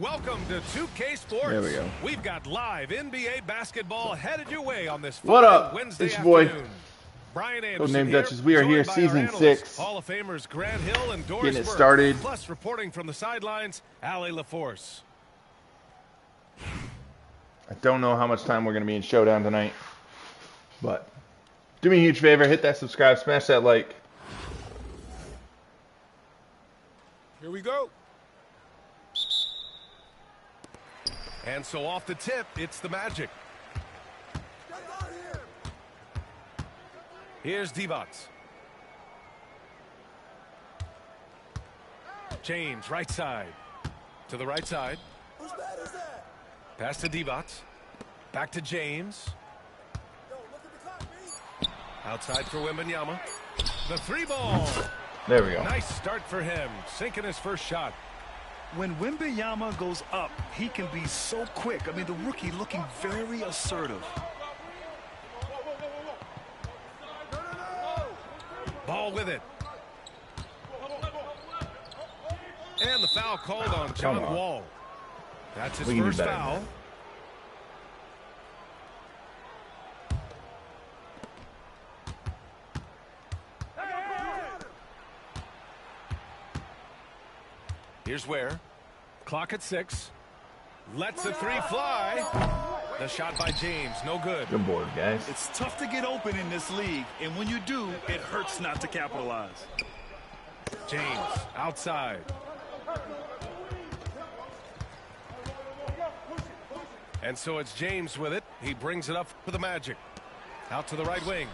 Welcome to 2K Sports. There we go. We've got live NBA basketball headed your way on this What up? Wednesday It's your boy, afternoon. Brian Anderson Codename here, Dutchess. We are here, joined by our season analysts, 6. Hall of Famers Grant Hill and Doris Getting it Burke, started. plus reporting from the sidelines, Allie LaForce. I don't know how much time we're going to be in Showdown tonight, but do me a huge favor, hit that subscribe, smash that like. Here we go. And so off the tip, it's the Magic. Here's Divac. James, right side. To the right side. Pass to Divac. Back to James. Outside for Wembanyama. The three ball. There we go. Nice start for him. Sinking his first shot. When Wembanyama goes up, he can be so quick. I mean, the rookie looking very assertive. Ball with it. And the foul called on John Wall. That's his first foul. Here's where. Clock at 6. Lets the three fly. The shot by James, no good. Good board, guys. It's tough to get open in this league, and when you do, it hurts not to capitalize. James, outside. And so it's James with it. He brings it up for the Magic. Out to the right wing.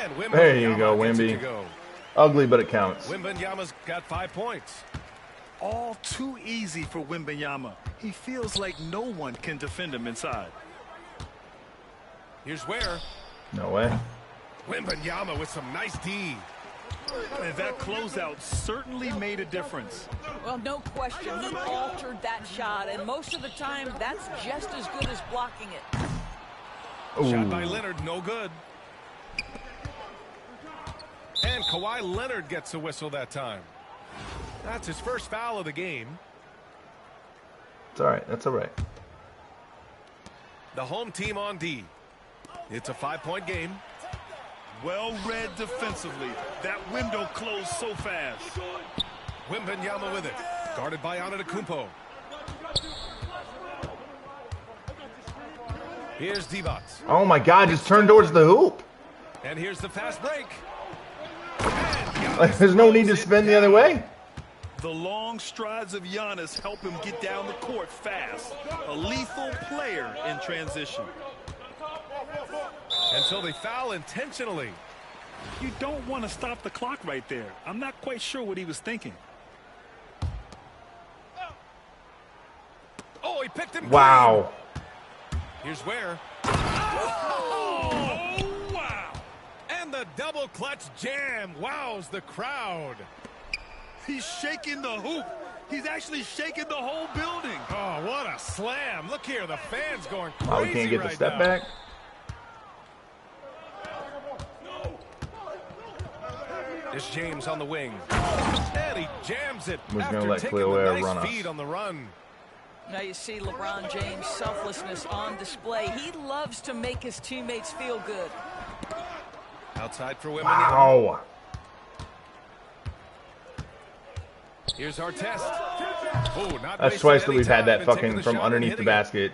And Wembanyama There you go, gets it to Wemby. go. Ugly, but it counts. Wembanyama's got 5 points. All too easy for Wembanyama. He feels like no one can defend him inside. Here's where. No way. Wembanyama with some nice D. And that closeout certainly made a difference. Well, no question, he altered that shot, and most of the time, that's just as good as blocking it. Shot by Leonard, no good. And Kawhi Leonard gets a whistle that time. That's his first foul of the game. It's all right. That's all right. The home team on D. It's a 5-point game. Well read defensively. That window closed so fast. Wembanyama with it. Guarded by Antetokounmpo. Here's Divac. Oh my God! Just turn towards the hoop. And here's the fast break. There's no need to spin the other way. The long strides of Giannis help him get down the court fast. A lethal player in transition. And so they foul intentionally. You don't want to stop the clock right there. I'm not quite sure what he was thinking. Oh, he picked him. Wow. Clean. Here's where. Oh, wow. And the double clutch jam wows the crowd. He's shaking the hoop. He's actually shaking the whole building. Oh, what a slam. Look here, the fans going crazy. Oh, we can't get the step back. There's James on the wing. And he jams it Was after gonna let taking Cleo the Air nice run us. feed on the run. Now you see LeBron James' selflessness on display. He loves to make his teammates feel good. Outside for Wembanyama. Wow. Here's our test. Oh, not That's wasting twice that any we've had time that and taking fucking the from shot and underneath the hitting it. basket.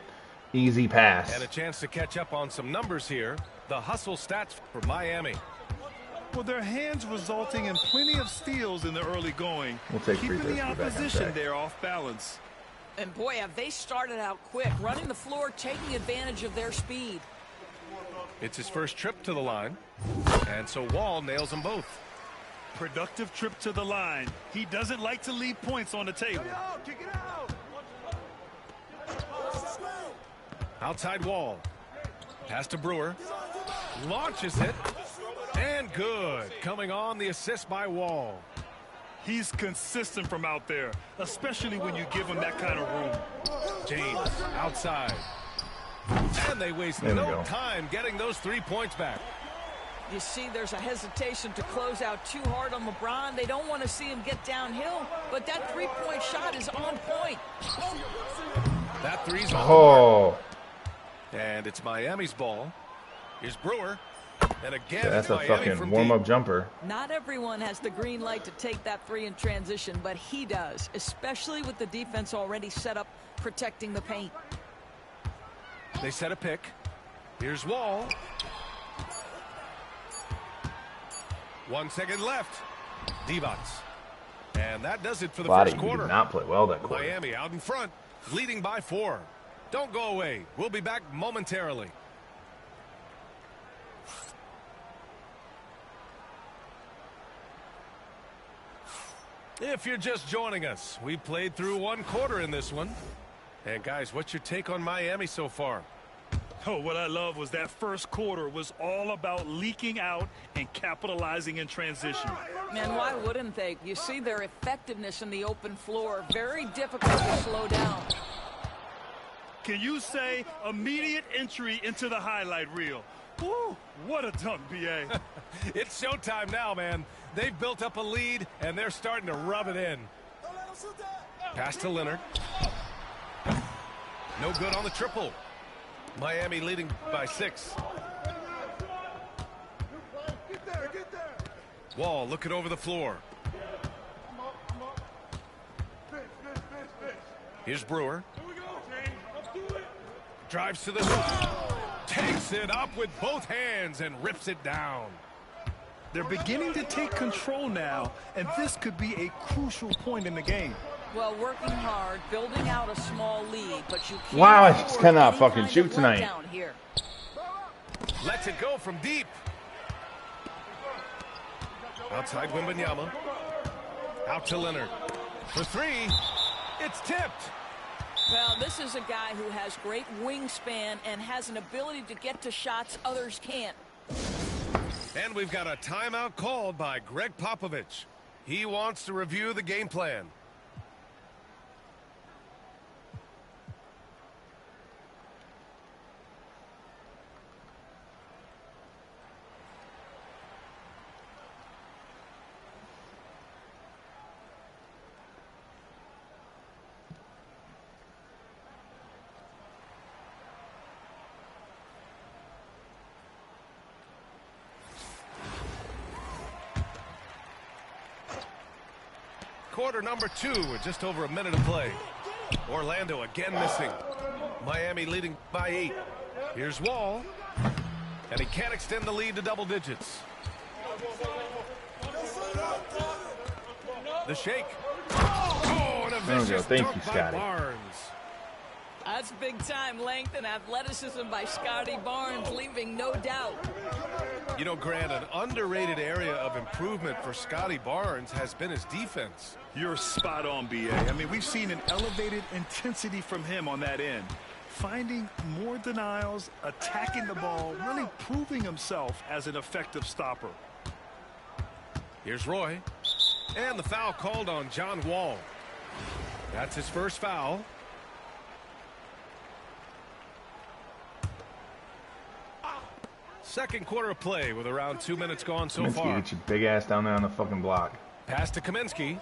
Easy pass. And a chance to catch up on some numbers here. The hustle stats for Miami. Well, their hands resulting in plenty of steals in the early going. We'll take free keeping throws the to get back on opposition track. there off balance. And boy, have they started out quick, running the floor, taking advantage of their speed. It's his first trip to the line. And so Wall nails them both. Productive trip to the line. He doesn't like to leave points on the table. Outside Wall. Pass to Brewer. Launches it. And good. Coming on the assist by Wall. He's consistent from out there, especially when you give him that kind of room. James outside. And they waste There we no go. time getting those 3 points back. You see there's a hesitation to close out too hard on LeBron. They don't want to see him get downhill, but that three-point shot is on point. That three's on. Oh. And it's Miami's ball. Here's Brewer. And again, Yeah, that's a Miami fucking warm-up jumper. Not everyone has the green light to take that three in transition, but he does, especially with the defense already set up protecting the paint. They set a pick. Here's Wall. 1 second left. Divac. And that does it for the first quarter. Did not play well that quarter. Miami out in front, leading by 4. Don't go away. We'll be back momentarily. If you're just joining us, we played through 1 quarter in this one. And guys, what's your take on Miami so far? Oh, what I love was that first quarter was all about leaking out and capitalizing in transition. And why wouldn't they? You see their effectiveness in the open floor. Very difficult to slow down. Can you say immediate entry into the highlight reel? Woo, what a dunk, B.A. It's showtime now, man. They've built up a lead, and they're starting to rub it in. Pass to Leonard. No good on the triple. Miami leading by 6. Wall looking over the floor. Here's Brewer. Drives to the hoop. Takes it up with both hands and rips it down. They're beginning to take control now, and this could be a crucial point in the game. Well, working hard, building out a small lead, but you can't. Wow, I just cannot fucking shoot tonight. Down here. Lets it go from deep. Outside Wembanyama. Out to Leonard. For 3. It's tipped. Well, this is a guy who has great wingspan and has an ability to get to shots others can't. And we've got a timeout called by Greg Popovich. He wants to review the game plan. Quarter number 2 with just over a minute of play. Orlando again missing. Miami leading by 8. Here's Wall. And he can't extend the lead to double digits. The shake. Oh, and a vicious dunk by Barnes. That's big-time length and athleticism by Scotty Barnes, leaving no doubt. You know, Grant, an underrated area of improvement for Scotty Barnes has been his defense. You're spot on, B.A. I mean, we've seen an elevated intensity from him on that end. Finding more denials, attacking the ball, really proving himself as an effective stopper. Here's Roy. And the foul called on John Wall. That's his first foul. Second quarter of play with around 2 minutes gone so far. Get your big ass down there on the fucking block. Pass to Kaminsky.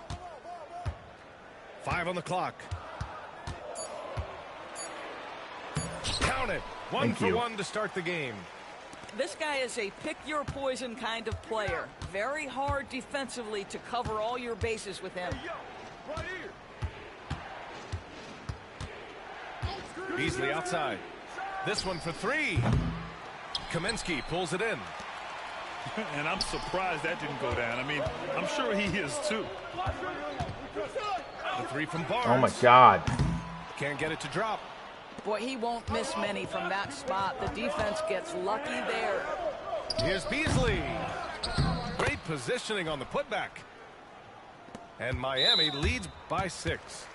5 on the clock. Count it. One for one to start the game. This guy is a pick-your-poison kind of player. Very hard defensively to cover all your bases with him. Beasley outside. This one for 3. Kaminsky pulls it in. And I'm surprised that didn't go down. I mean, I'm sure he is too. The 3 from Barnes. Oh my God. Can't get it to drop. Boy, he won't miss many from that spot. The defense gets lucky there. Here's Beasley. Great positioning on the putback. And Miami leads by 6.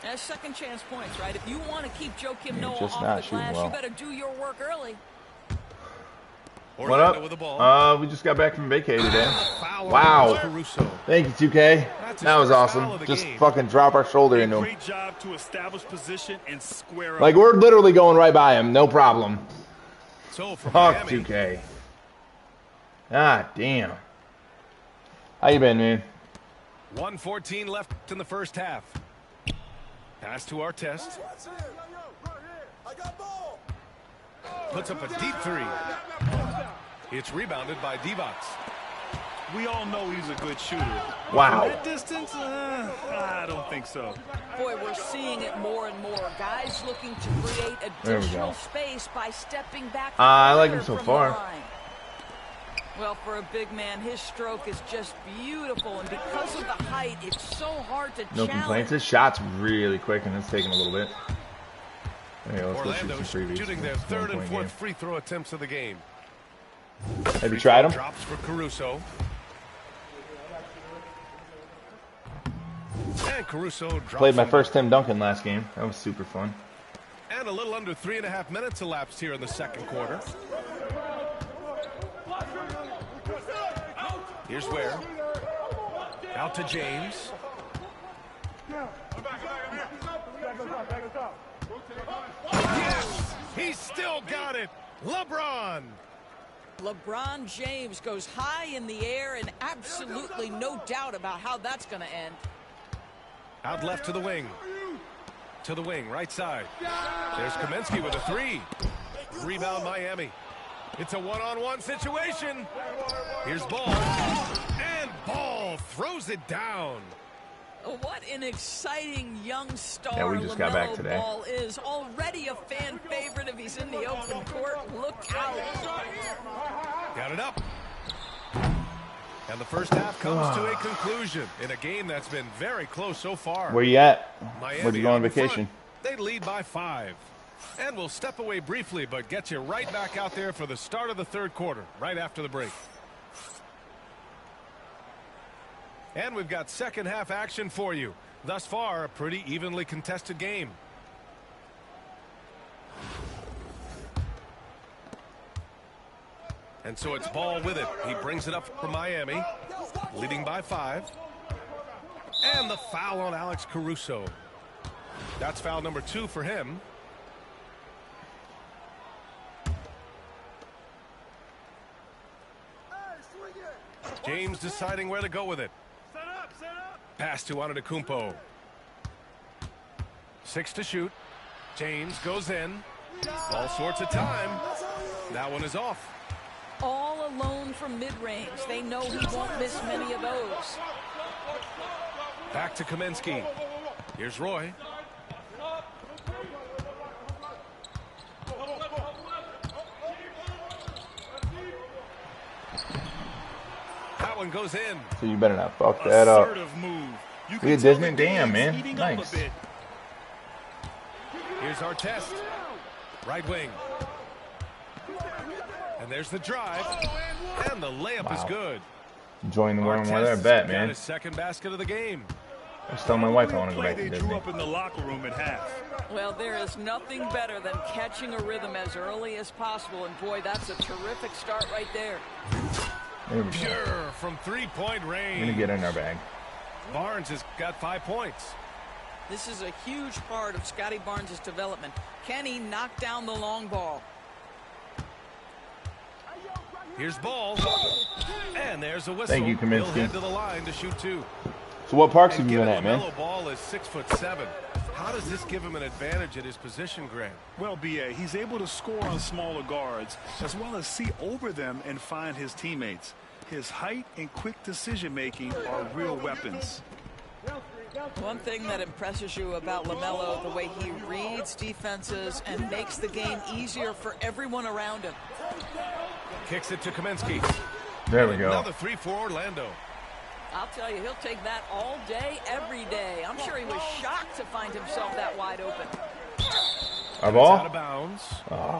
That's second chance points, right? If you want to keep Joakim Noah just off not the shooting glass, well. you better do your work early. What up? With the ball. We just got back from vacay today. Wow. Thank you, 2K. That was awesome. Just fucking drop our shoulder into him. Great job to establish position and square up. Like, we're literally going right by him. No problem. So for Fuck Miami, 2K. Ah, damn. How you been, man? 1:14 left in the first half. Pass to Artest. Puts up a deep three. It's rebounded by Divac. We all know he's a good shooter. Wow. From that distance, I don't think so. Boy, we're seeing it more and more. Guys looking to create There we additional go. space by stepping back. I like him further so from far. the line. Well, for a big man, his stroke is just beautiful, and because of the height, it's so hard to No challenge. complaints. His shot's really quick, and it's taking a little bit. Okay, let's go shoot Orlando some freebies. shooting their It's a third and one-point fourth game. free throw attempts of the game. Have you tried them? Drops for Caruso. And Caruso drops Played my him. first Tim Duncan last game. That was super fun. And a little under 3.5 minutes elapsed here in the second quarter. Here's Ware. Out to James. Yes! He's still got it. LeBron. LeBron James goes high in the air, and absolutely no doubt about how that's going to end. Out left to the wing. To the wing, right side. There's Kaminsky with a three. Rebound Miami. It's a one-on-one situation. Here's Ball. And Ball throws it down. What an exciting young star Yeah, we just got back LaMelo today. Ball is. Already a fan favorite if he's in the open court. Look out. Got it up. And the first half comes to a conclusion in a game that's been very close so far. Where you at? Miami Where'd you go on out in front. vacation? They lead by 5. And we'll step away briefly, but get you right back out there for the start of the third quarter, right after the break. And we've got second half action for you. Thus far, a pretty evenly contested game. And so it's Ball with it. He brings it up for Miami, leading by 5. And the foul on Alex Caruso. That's foul number 2 for him. James deciding where to go with it. Pass to Antetokounmpo. 6 to shoot. James goes in. All sorts of time. That one is off. All alone from mid-range. They know he won't miss many of those. Back to Kaminsky. Here's Roy. That one goes in. So you better not fuck that up. Assertive move. You Look can at tell Disney. the Damn, game's man. heating up a Nice. bit. Here's Artest. Right wing. And there's the drive. And the layup is Wow. good. Enjoying the warm Artest weather. I bet, got man. his second basket of the game. I was telling my wife I want to go Play back to they Disney. drew up in the locker room at half. Well, there is nothing better than catching a rhythm as early as possible. And, boy, that's a terrific start right there. There we go. Pure from three-point We're range. gonna get in our bag. Barnes has got 5 points. This is a huge part of Scotty Barnes' development. Can he knock down the long ball? Here's Ball. And there's a whistle. Thank you, Kaminsky. He'll head to the line to shoot 2. So what parks have And you been given at, man? LaMelo Ball is 6'7". How does this give him an advantage at his position, Grant? Well, B.A., he's able to score on smaller guards as well as see over them and find his teammates. His height and quick decision-making are real weapons. One thing that impresses you about LaMelo, the way he reads defenses and makes the game easier for everyone around him. Kicks it to Kaminsky. There we go. Another 3 for Orlando. I'll tell you, he'll take that all day, every day. I'm sure he was shocked to find himself that wide open. Our It's out ball? of bounds.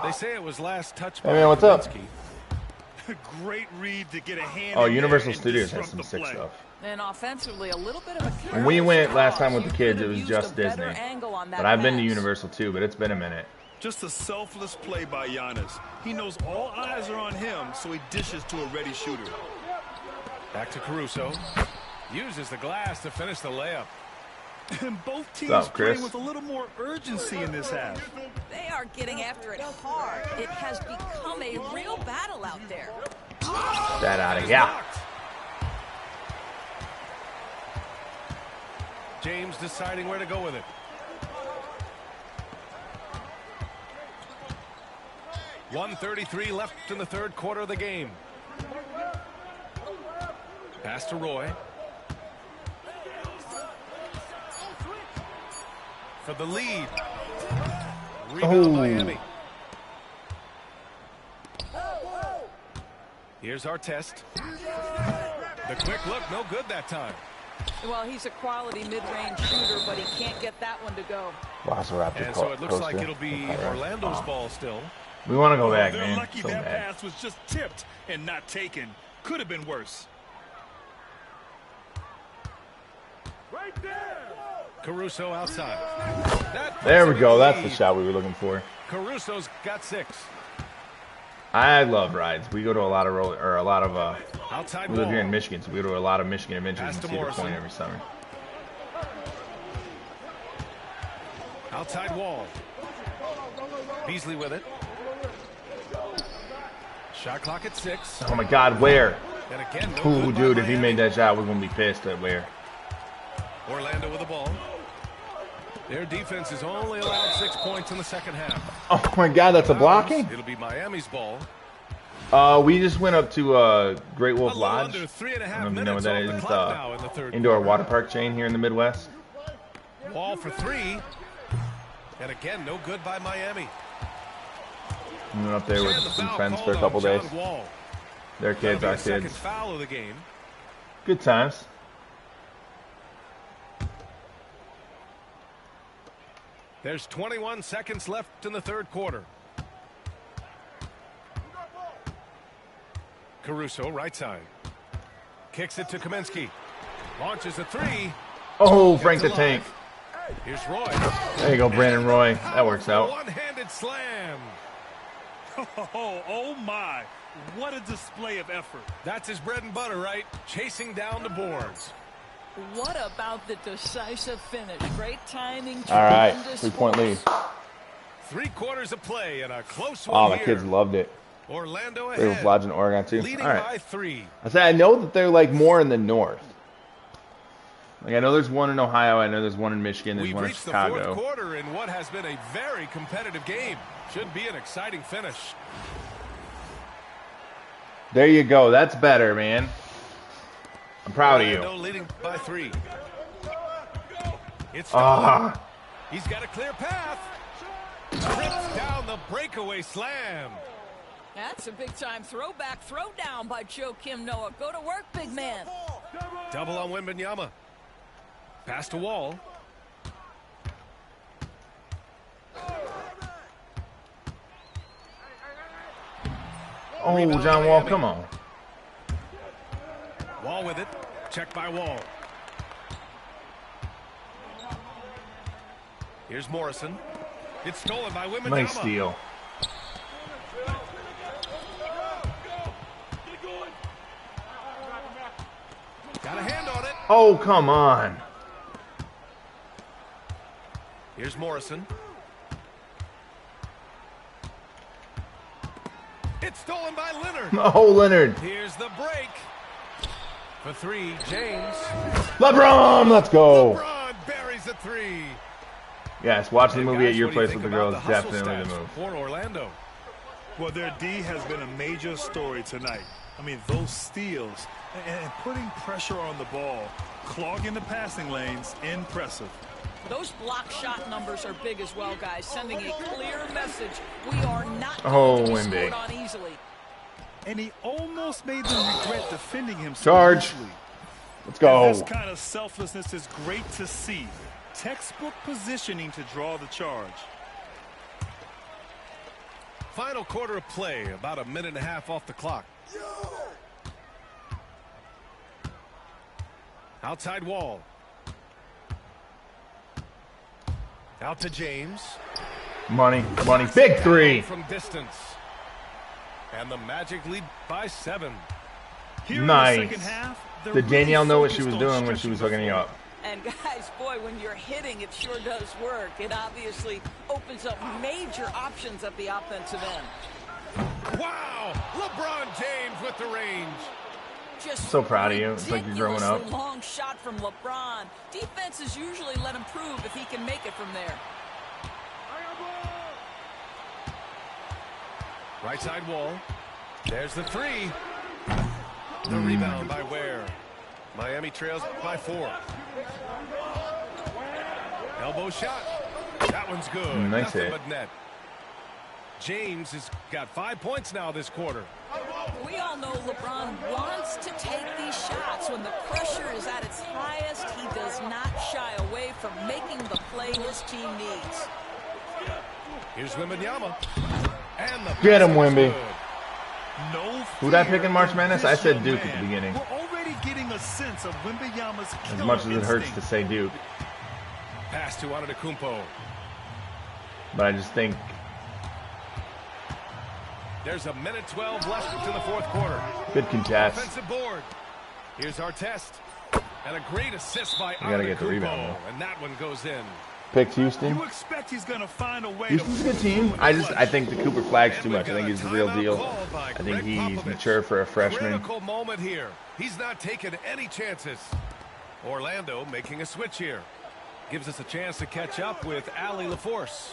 They say it was last touched Hey, by man, what's up? Great read to get a hand Oh, in there Universal and Studios has disrupt some the sick play. stuff. And offensively, a little bit of a When we went last time with the You kids, could it have was used just a better Disney. angle on that But I've been to pass. Universal too, but it's been a minute. Just a selfless play by Giannis. He knows all eyes are on him, so he dishes to a ready shooter. Back to Caruso. Uses the glass to finish the layup. And both teams What's up, Chris? playing with a little more urgency in this half. They are getting after it hard. It has become a real battle out there. That out of here. James deciding where to go with it. .133 left in the third quarter of the game. Pass to Roy. For the lead. Rebound Miami. Here's our test. The quick look, no good that time. Well, he's a quality mid-range shooter, but he can't get that one to go. Velociraptor And so it looks like it'll be Orlando's ball still. We want to go back, They're man. lucky So that bad. pass was just tipped and not taken. Could have been worse. Right there. Caruso outside. There we go. That's the shot we were looking for. Caruso's got 6. I love rides. We go to a lot of Outside we live here in Wall. Michigan, so we go to a lot of Michigan adventures Pass in to Cedar Morrison. Point every summer. Outside Wall. Beasley with it. Shot clock at 6. Oh my God, where? And again, no Ooh, good by dude, if he Miami. made that shot, we're gonna be pissed at where. Orlando with the ball. Their defense has only allowed 6 points in the second half. Oh my God, that's a blocking. It'll be Miami's ball. We just went up to Great A Wolf little Lodge. under 3.5 I don't know if you know minutes what that on is. the It's clock now in the third indoor quarter. water park chain here in the Midwest. Wall for 3. And again, no good by Miami. We went up there with And the some foul friends for a called couple on days. John Wall. Their kids, That'll be our a second kids. foul of the game. Good times. There's 21 seconds left in the third quarter. Caruso, right side. Kicks it to Kaminsky. Launches a 3. Oh, Frank the Gets Tank. alive. Here's Roy. There you go, Brandon Roy. That works out. One-handed slam. Oh my. What a display of effort. That's his bread and butter, right? Chasing down the boards. What about the decisive finish? Great timing. All right, tremendous 3-point lead. force. 3 quarters of play and a close one Oh, the here. kids loved it. Orlando Great Wolf ahead. Lodge in Oregon too. Leading All right. by 3. I say I know that they're like more in the north. Like I know there's one in Ohio. I know there's one in Michigan. There's We've one in reached the fourth Chicago. quarter in what has been a very competitive game. Should be an exciting finish. There you go. That's better, man. I'm proud of Orlando you. leading by 3. It's Ah, He's got a clear path. Trips down the breakaway slam. That's a big-time throwback throwdown by Joakim Noah. Go to work, big man. Double on Wembanyama. Pass to Wall. oh, Rebound John Wall, Miami. come on. Wall with it. Check by Wall. Here's Morrison. It's stolen by Wembanyama. Nice steal. Got a hand on it. Oh, come on. Here's Morrison. It's stolen by Leonard. Oh, Leonard. Here's the break. For 3, James. LeBron, let's go. LeBron buries a 3. Yes, watch the And movie guys, at your what do you place think with the about girls. hustle Definitely the stats move. for Orlando? Well, their D has been a major story tonight. I mean, those steals and putting pressure on the ball, clogging the passing lanes, impressive. Those block shot numbers are big as well, guys, sending a clear message. We are not Oh, going to be Wemby. scored on easily. And he almost made them regret defending himself. Charge. easily. Let's go. This kind of selflessness is great to see. Textbook positioning to draw the charge. Final quarter of play, about a minute and a half off the clock. Outside Wall. Out to James. Money, money. Big 3. From distance. And the Magic lead by 7. Here Nice. in the second half, they're Did really Danielle know what she was focused on doing when she was hooking you up? And guys, boy, when you're hitting, it sure does work. It obviously opens up major options at the offensive end. Wow! LeBron James with the range. Just So proud of you. It's like you're growing up. ridiculously long shot from LeBron. Defenses usually let him prove if he can make it from there. Right side wall. There's the three. The rebound by Ware. Miami trails by 4. Elbow shot. That one's good. Nice Nothing hit. but net. James has got 5 points now this quarter. We all know LeBron wants to take these shots. When the pressure is at its highest, he does not shy away from making the play his team needs. Here's Wembanyama. And the Get him, pass is Wemby. good. No Who'd I fear pick in March in Madness? this I said young Duke at man. the beginning. We're already getting a sense of Wembanyama's As killer much as it hurts to instinct. say Duke. Pass to Antetokounmpo. But I just think There's a minute 12 left in the fourth quarter. good contest. Offensive board. Here's our test. And a great assist by We gotta get the Antetokounmpo. rebound, And that one goes in. Picked Houston. You expect he's going to find a way Houston's a to good team. I think the Cooper flags too much. I think he's the real deal. I I think he's mature for a freshman. Critical moment here. He's not taking any chances. Orlando making a switch here. Gives us a chance to catch up with Allie LaForce.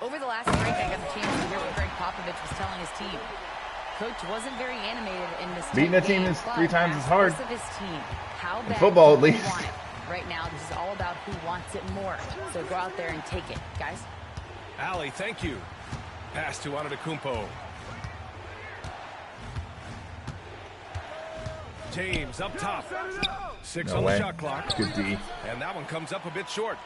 Over the last break, I got the chance to hear what Greg Popovich was telling his team. Coach wasn't very animated in this Beating a tight team game, is but 3 times as asked hard. us of his team, how In bad football, do at you least. want it? Right now, this is all about who wants it more. So go out there and take it, guys. Allie, thank you. Pass to Antetokounmpo. James up top. 6 No on way. the shot clock. Good D. And that one comes up a bit short.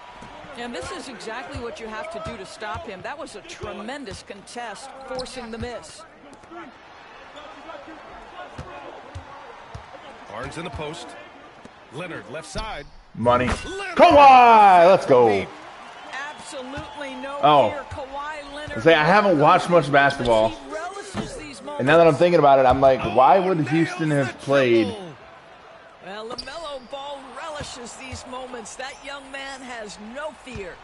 And this is exactly what you have to do to stop him. That was a tremendous contest, forcing the miss. Barnes in the post. Leonard left side. Money. Leonard! Kawhi! Let's go. Absolutely no Oh. fear. Kawhi Leonard. Say, I haven't watched much basketball. He relishes these moments. And now that I'm thinking about it, I'm like, why would Houston Nails have the played? triple. Well, LaMelo Ball relishes these moments. That young man has no fear.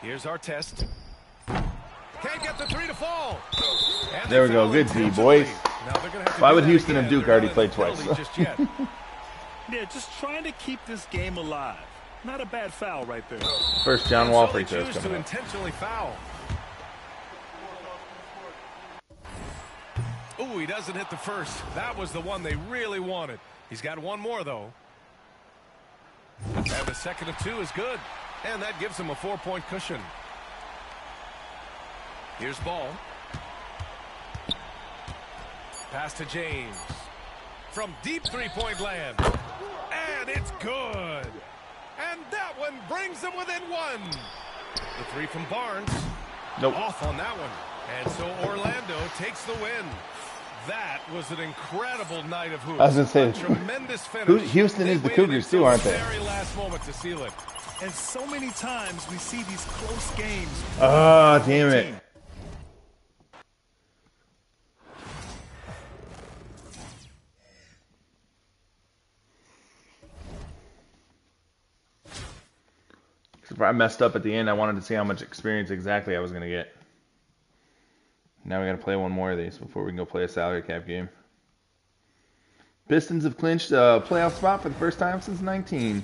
Here's our test. Can't get the 3 to fall. And There we they go. foul Good D, intentionally. boys. Now they're gonna have to Why do would that Houston and again. Duke They're already not play in twice? penalty just yet. Yeah, just trying to keep this game alive. Not a bad foul right there. First John Wall So free they throws choose to coming up. intentionally foul. Ooh, he doesn't hit the first. That was the one they really wanted. He's got one more, though. And the second of 2 is good. And that gives him a 4-point cushion. Here's Ball. Pass to James. From deep three-point land. And it's good. And that one brings them within 1. The 3 from Barnes. Nope. Off on that one. And so Orlando takes the win. That was an incredible night of hoops. I was gonna say, A tremendous finish. Houston is the waited Cougars until too, aren't the they? very last moment to seal it. And so many times we see these close games. Oh, damn it. If I messed up at the end, I wanted to see how much experience exactly I was going to get. Now we got to play one more of these before we can go play a salary cap game. Pistons have clinched a playoff spot for the first time since 19.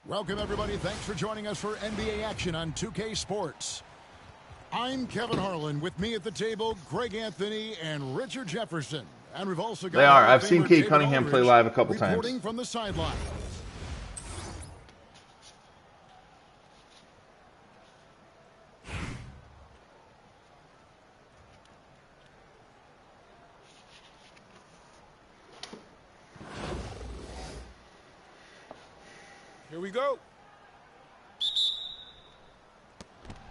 Welcome, everybody. Thanks for joining us for NBA action on 2K Sports. I'm Kevin Harlan. With me at the table, Greg Anthony and Richard Jefferson. And we've also got... They are. Hall of I've seen Famer Kate David Cunningham play Aldridge live a couple times. reporting from the sideline. Here we go.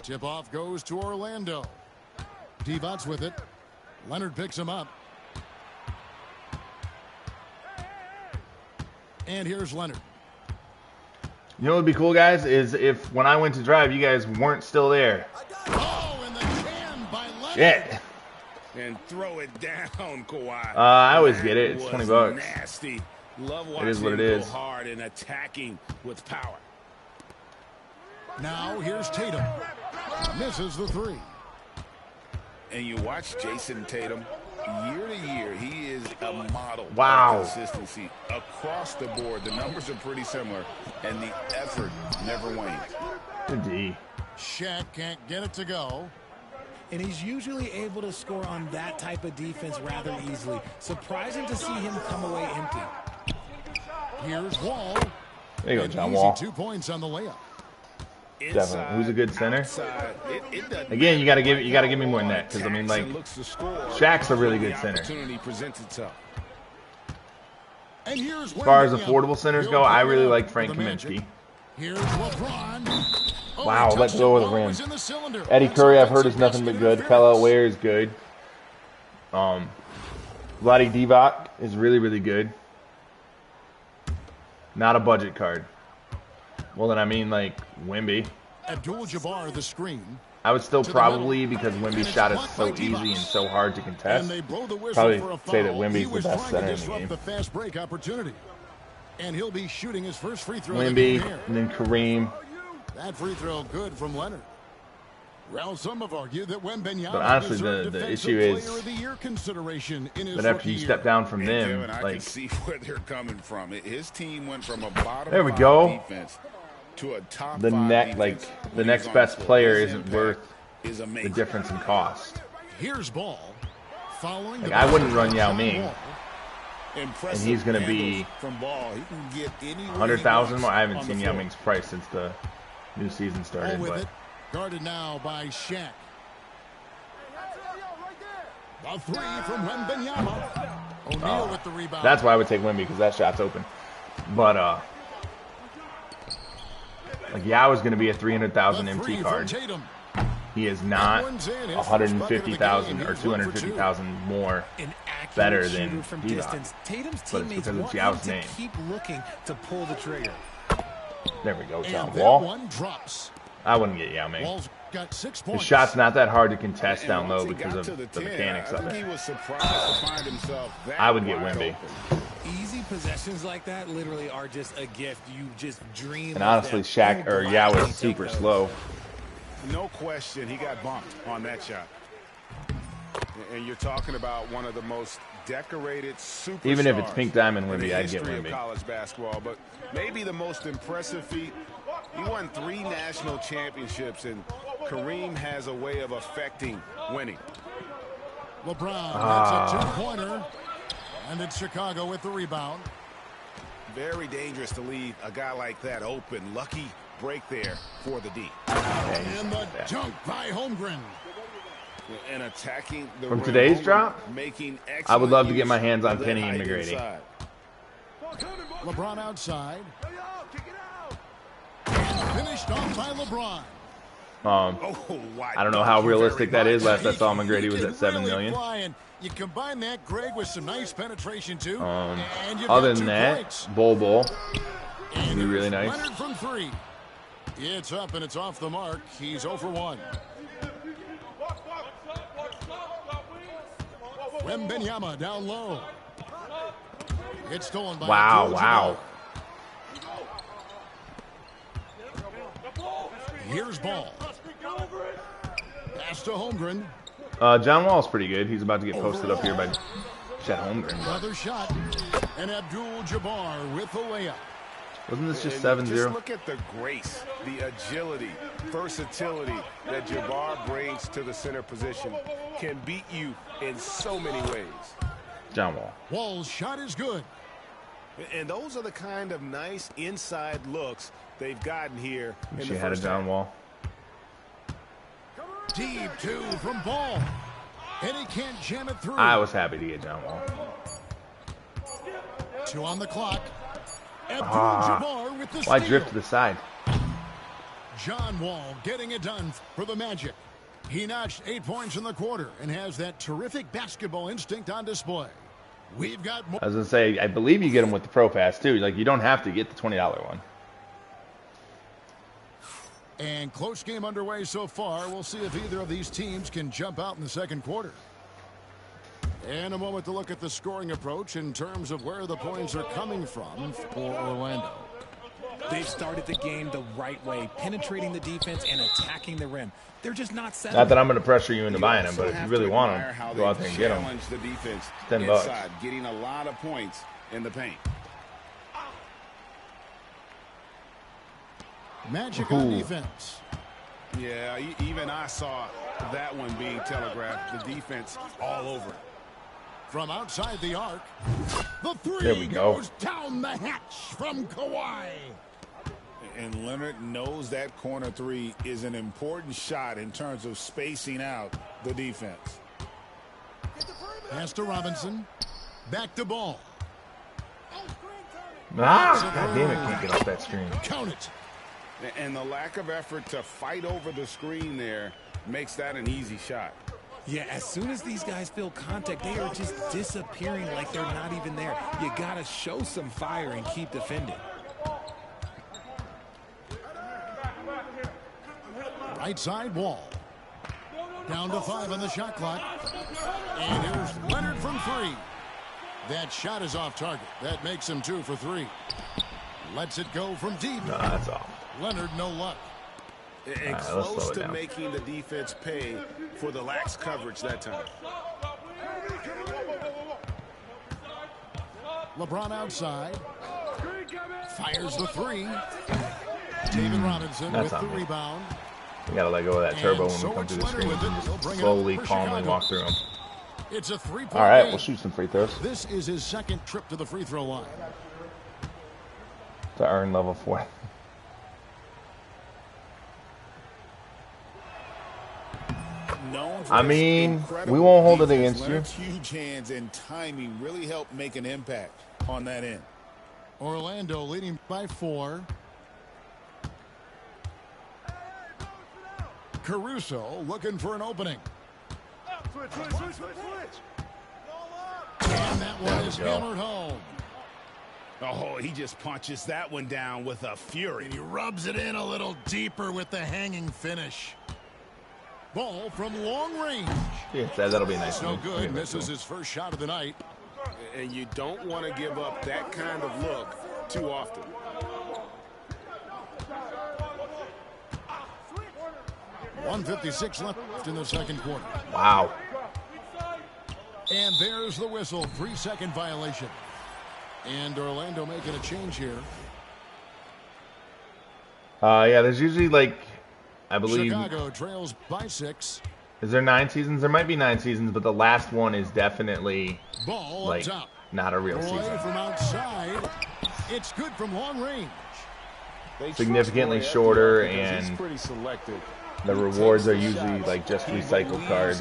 Tip-off goes to Orlando. Divac with it. Leonard picks him up. And here's Leonard. You know what would be cool, guys, is if when I went to drive, you guys weren't still there. Oh, and the can by Leonard. Yeah. And throw it down, Kawhi. I always get it. It's That $20 was bucks. Nasty. Love It is what it watching him is. go hard and attacking with power. Now here's Tatum. Misses the three. And you watch Jason Tatum, year to year, he is a model Wow. of consistency. Across the board, the numbers are pretty similar, and the effort never wanes. Good D. Shaq can't get it to go. And he's usually able to score on that type of defense rather easily. Surprising to see him come away empty. Here's Wall. There you go, An John easy Wall. 2 points on the layup. Definitely. Who's a good center? Outside, it doesn't Again, you gotta give matter. me more than that, 'cause, I mean, like, Jackson looks to score Shaq's a really when good the center. opportunity presents itself. And here's As far as Wembanyama. affordable centers He'll go, I bring it really up like for Frank the Magic. Kaminsky. Here's LeBron. Oh, Wow, he let touched go it. of the Ball rim. was in the cylinder. Eddie That's Curry, I've heard, is offensive nothing but basket good. interference. Kello Ware is good. Vlade Divac is really, really good. Not a budget card. Well, then I mean, like, Wemby. Abdul-Jabbar the screen. I would still To the probably, middle. because And Wemby's it's shot is blocked so by easy Divac. and so hard to And contest. they blow the whistle Probably for a foul. say that Wemby's He the was best trying center to in the disrupt game. the fast break opportunity. And he'll be shooting his first free throw. of the game Wemby, here. and then Kareem. That free throw good from Leonard. Well, some have argued that Wembanyama But honestly, deserved the Defensive issue is Player of the Year consideration in his But after rookie you year. step down from And them, Kevin, I like, can see where they're coming from. His team went from a bottom There we five go. defense to a top the five next, defense like, the when next he's on best the floor. player His isn't impact worth is the amazing. difference in cost. Here's Ball. Following Like, the I wouldn't run John Yao Ming. Wall. Impressive And he's gonna handles be from Ball. He can get anywhere he 100,000 more. I haven't wants on seen the Yao floor. Ming's price since the new season Ball started, with but it. Guarded now by Shaq. The three from Wembanyama. O'Neal with the rebound. that's why I would take Wemby, because that shot's open. But like, Yao is going to be a 300,000 The MT three card. from Tatum. He is not That one's in. His first 150,000 bucket or of the game. He's 1 for 2. 250,000 more. An accurate Better shooter than from Divac. distance. Tatum's But it's teammates because it's want Yao's him name. to keep looking to pull the trigger. There we go, John And that Wall. one drops. I wouldn't get Yao Ming. Wall's got 6 His points. shot's not that hard to contest And down once low he because got of to the 10, mechanics I of think he it. was surprised to find himself that I would get wide Wemby. open. Easy possessions like that literally are just a gift. You just dream And of honestly, them. Shaq You or Yao gladly is super take those. slow. No question, he got bumped on that shot. And you're talking about one of the most decorated superstars. Even if it's Pink Diamond in the Wemby, I'd get history of Wemby. college basketball, but maybe the most impressive feat. He won 3 national championships, and Kareem has a way of affecting winning. LeBron gets a 2-pointer. And it's Chicago with the rebound. Very dangerous to leave a guy like that open. Lucky break there for the D. And the dunk by Holmgren. And attacking the From rim, today's Holmgren drop, making I would love to excellent get my use hands on of that Penny and height McGrady. inside. LeBron outside. Finished off by LeBron. Oh, I don't know how realistic that is. Last I saw McGrady was at $7 million. Fly, you combine that, Greg, with some nice penetration too. And you've Other got than 2 that, points. Bol And be really here's nice. Leonard from 3. It's up and it's off the mark. He's 0 for 1. Wembanyama down low. It's stolen by Wow, Abdul-Jabbar. wow. Here's Ball. Pass to Holmgren. John Wall's pretty good. He's about to get posted up here by Chet Holmgren. Another shot. And Abdul-Jabbar with the layup. Wasn't this just And 7-0? Just look at the grace, the agility, versatility that Jabbar brings to the center position. Can beat you in so many ways. John Wall. Wall's shot is good. And those are the kind of nice inside looks they've gotten here in She the had a first John half. Wall. Deep 2 from Ball. And he can't jam it through. I was happy to get John Wall. 2 on the clock. Abdul-Jabbar with the Why steal. drift to the side? John Wall getting it done for the Magic. He notched 8 points in the quarter and has that terrific basketball instinct on display. We've got more. I was going to say, I believe you get them with the Pro Pass, too. Like, you don't have to get the $20 one. And close game underway so far. We'll see if either of these teams can jump out in the second quarter. And a moment to look at the scoring approach in terms of where the points are coming from for Orlando. They've started the game the right way, penetrating the defense and attacking the rim. They're just not settling. Not that I'm going to pressure you into buying them, but if you really want them, go out there and get them. The defense $10. Getting a lot of points in the paint. Magic on defense. Yeah, even I saw that one being telegraphed. The defense all over it. From outside the arc, the There we three go. goes down the hatch from Kawhi. And Leonard knows that corner three is an important shot in terms of spacing out the defense. Pass to Robinson. Back to Ball. Ah, God damn it, can't get off that screen. Count it. And the lack of effort to fight over the screen there makes that an easy shot. Yeah, as soon as these guys feel contact, they are just disappearing like they're not even there. You got to show some fire and keep defending. Right side Wall. Down to 5 on the shot clock. And here's Leonard from 3. That shot is off target. That makes him 2 for 3. Lets it go from deep. Nah, that's all. Leonard, no luck. And close to making the defense pay for the lax coverage that time. LeBron outside. Fires the 3. David Robinson That's with the on me. rebound. We got to let go of that turbo And when so we come it's through the Leonard screen. with it. He'll bring it Slowly, up for calmly Chicago. walk through them. It's a 3-point All right, game. we'll shoot some free throws This is his second trip to the free throw line. to earn level 4. Known for I his mean, incredible we won't hold it defense, against you. Leonard's huge hands and timing really help make an impact on that end. Orlando leading by 4. Caruso looking for an opening. And that one is hammered home. Oh, he just punches that one down with a fury. And he rubs it in a little deeper with the hanging finish. Ball from long range. Yeah, that'll be a nice. No one. good. Misses his first shot of the night. And you don't want to give up that kind of look too often. .156 left in the second quarter. Wow. And there's the whistle. 3-second violation. And Orlando making a change here. Yeah, there's usually like, I believe. Chicago trails by 6. Is there 9 seasons? There might be 9 seasons, but the last one is definitely Ball like up top. not a real Roy season. from outside. It's good from long range. Significantly shorter, He's and pretty selective. the rewards are usually like just recycled cards.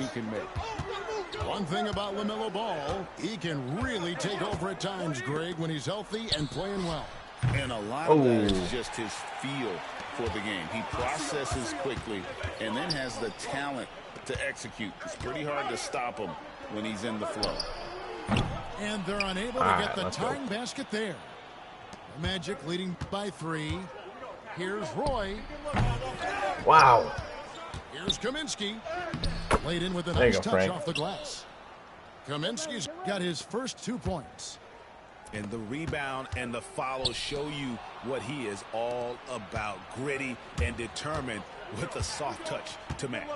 One thing about LaMelo Ball, he can really take over at times, Greg, when he's healthy and playing well. And a lot of that is just his feel for the game. He processes quickly and then has the talent to execute. It's pretty hard to stop him when he's in the flow. And they're unable to get the tying basket there. The Magic leading by 3. Here's Roy. Wow. Here's Kaminsky. Played in with a There you nice go, touch Frank. off the glass. Kaminsky's got his first 2 points. And the rebound and the follow show you what he is all about. Gritty and determined with a soft touch to match.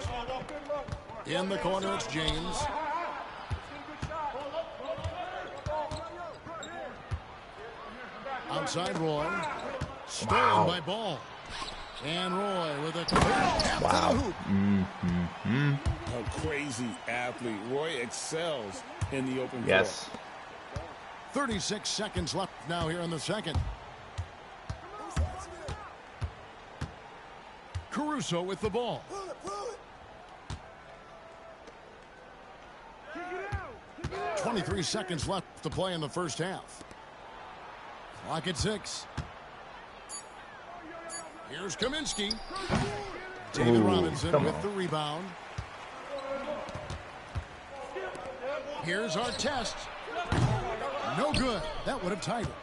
In the corner, it's James. Outside Roy. Stolen by Ball. And Roy with a clear tap to the hoop. A crazy athlete. Roy excels in the open floor. Yes. 36 seconds left now here in the second. Caruso with the ball. .23 seconds left to play in the first half. Clock at 6. Here's Kaminsky. David Robinson with the rebound. Here's Artest. No good. That would have tied it.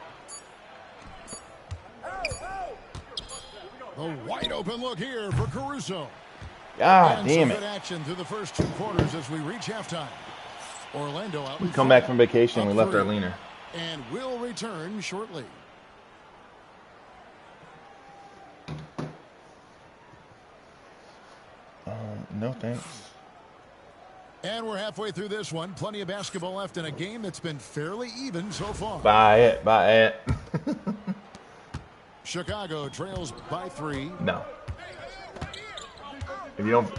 The wide open look here for Caruso. God And damn some it. good action through the first 2 quarters as we reach halftime. Orlando out. We come back from vacation. We left our 3. leaner. And will return shortly. No thanks. And we're halfway through this one. Plenty of basketball left in a game that's been fairly even so far. Buy it. Buy it. Chicago trails by 3. No. If you don't,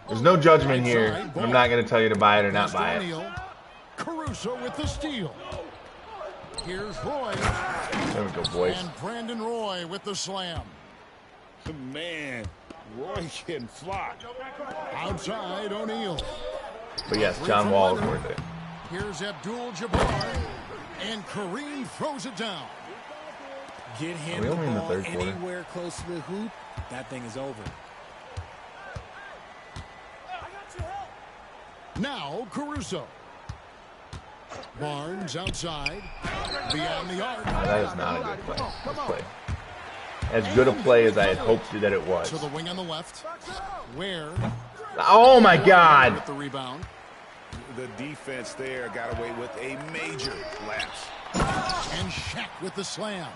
there's no judgment here. I'm not going to tell you to buy it or not buy it. Caruso with the steal. Here's Roy. There we go, boys. And Brandon Roy with the slam. Man, Roy can fly. Outside, O'Neal. But yes, John Wall is worth it. Here's Abdul-Jabbar. And Kareem throws it down. Get him we the only in the ball third quarter? anywhere close to the hoop, that thing is over. Now Caruso. Barnes outside. Beyond the arc. That is not a good play. This play. As good a play as I had hoped that it was. To the wing on the left. Where? Oh my God! With the rebound. The defense there got away with a major lapse. And Shaq with the slam.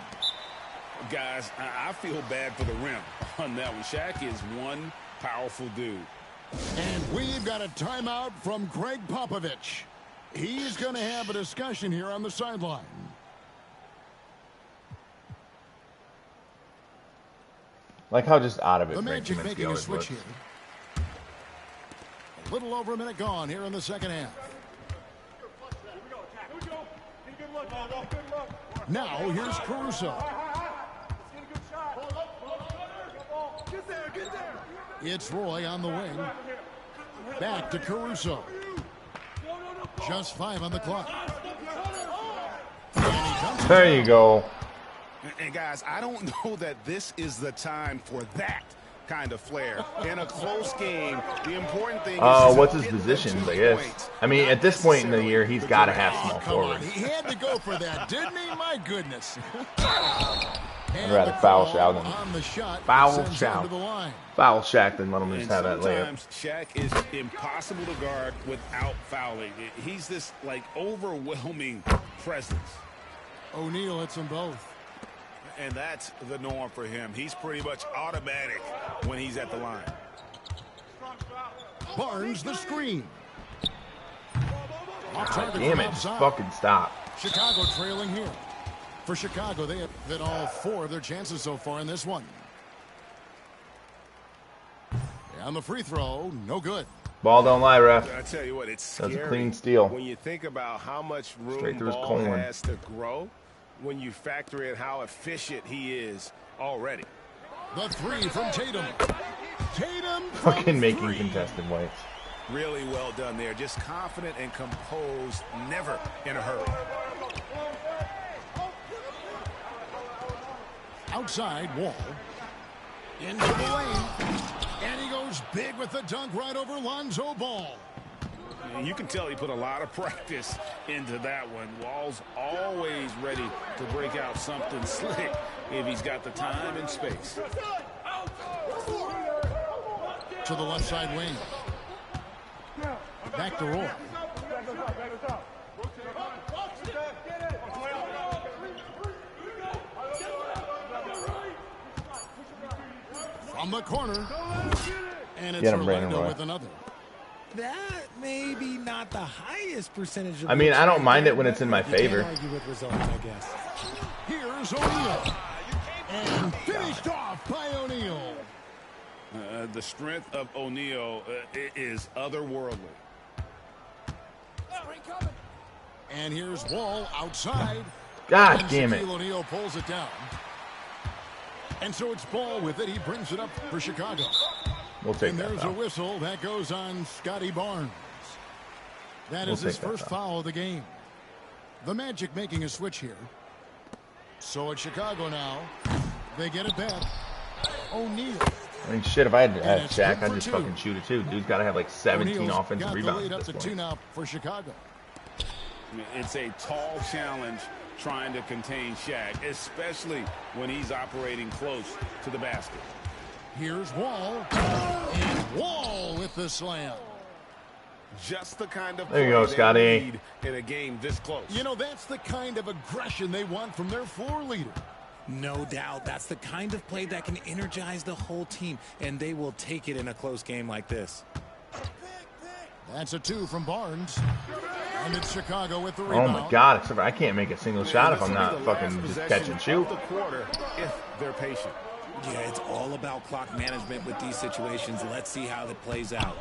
Guys, I feel bad for the rim on that one. Shaq is one powerful dude. And we've got a timeout from Greg Popovich. He's going to have a discussion here on the sideline. Like how just out of it. The Frank Magic Kaminsky making a always switch looks. here. A little over a minute gone here in the second half. Now here's Caruso. It's Roy on the wing. Back to Caruso. Just 5 on the clock. There you go. And guys, I don't know that this is the time for that kind of flair. In a close game, the important thing is What's his positions, I guess? I mean, at this point in the year, he's got to have small forward. He had to go for that, didn't he? My goodness. I'd rather foul Shaq than foul Shaq than let him just have that layup. Sometimes Shaq is impossible to guard without fouling. He's this like overwhelming presence. O'Neal hits them both. And that's the norm for him. He's pretty much automatic when he's at the line. Barnes the screen. God damn it, just fucking stop. Chicago trailing here. For Chicago, they have hit all 4 of their chances so far in this one. And the free throw, no good. Ball don't lie, ref. I tell you what, it's scary. That's a clean steal. When you think about how much room Straight through his Ball colon. has to grow, when you factor in how efficient he is already. The 3 from Tatum. Tatum Fucking making contested whites. Really well done there. Just confident and composed, never in a hurry. Outside, Wall. Into the lane. And he goes big with the dunk right over Lonzo Ball. And you can tell he put a lot of practice into that one. Wall's always ready to break out something slick if he's got the time and space. To the left side wing. Back to Roy. From the corner. And it's Orlando with another. That may be not the highest percentage of. I mean, I don't mind it when it's in my favor. Argue with results, I guess. Here's O'Neal. And finished off by O'Neal. The strength of O'Neal is otherworldly. And here's Wall outside. God damn it. O'Neal pulls it down. And so it's Ball with it. He brings it up for Chicago. We'll take and that there's foul. a whistle that goes on Scotty Barnes. That is his first foul of the game. The Magic making a switch here. So it's Chicago now. They get it back. O'Neal. I mean, shit, if I had Shaq, I'd just fucking shoot it too. Dude's got to have like 17 offensive rebounds at this point. 2 now for Chicago. It's a tall challenge trying to contain Shaq, especially when he's operating close to the basket. Here's Wall. And Wall with the slam. Just the kind of There you go, play they Scotty. need in a game this close. You know, that's the kind of aggression they want from their floor leader. No doubt. That's the kind of play that can energize the whole team, and they will take it in a close game like this. That's a 2 from Barnes. And it's Chicago with the rebound. Oh my God! Except for I can't make a single shot if I'm This will be not the fucking last just possession catch and shoot. of the quarter if they're patient. Yeah, it's all about clock management with these situations. Let's see how it plays out.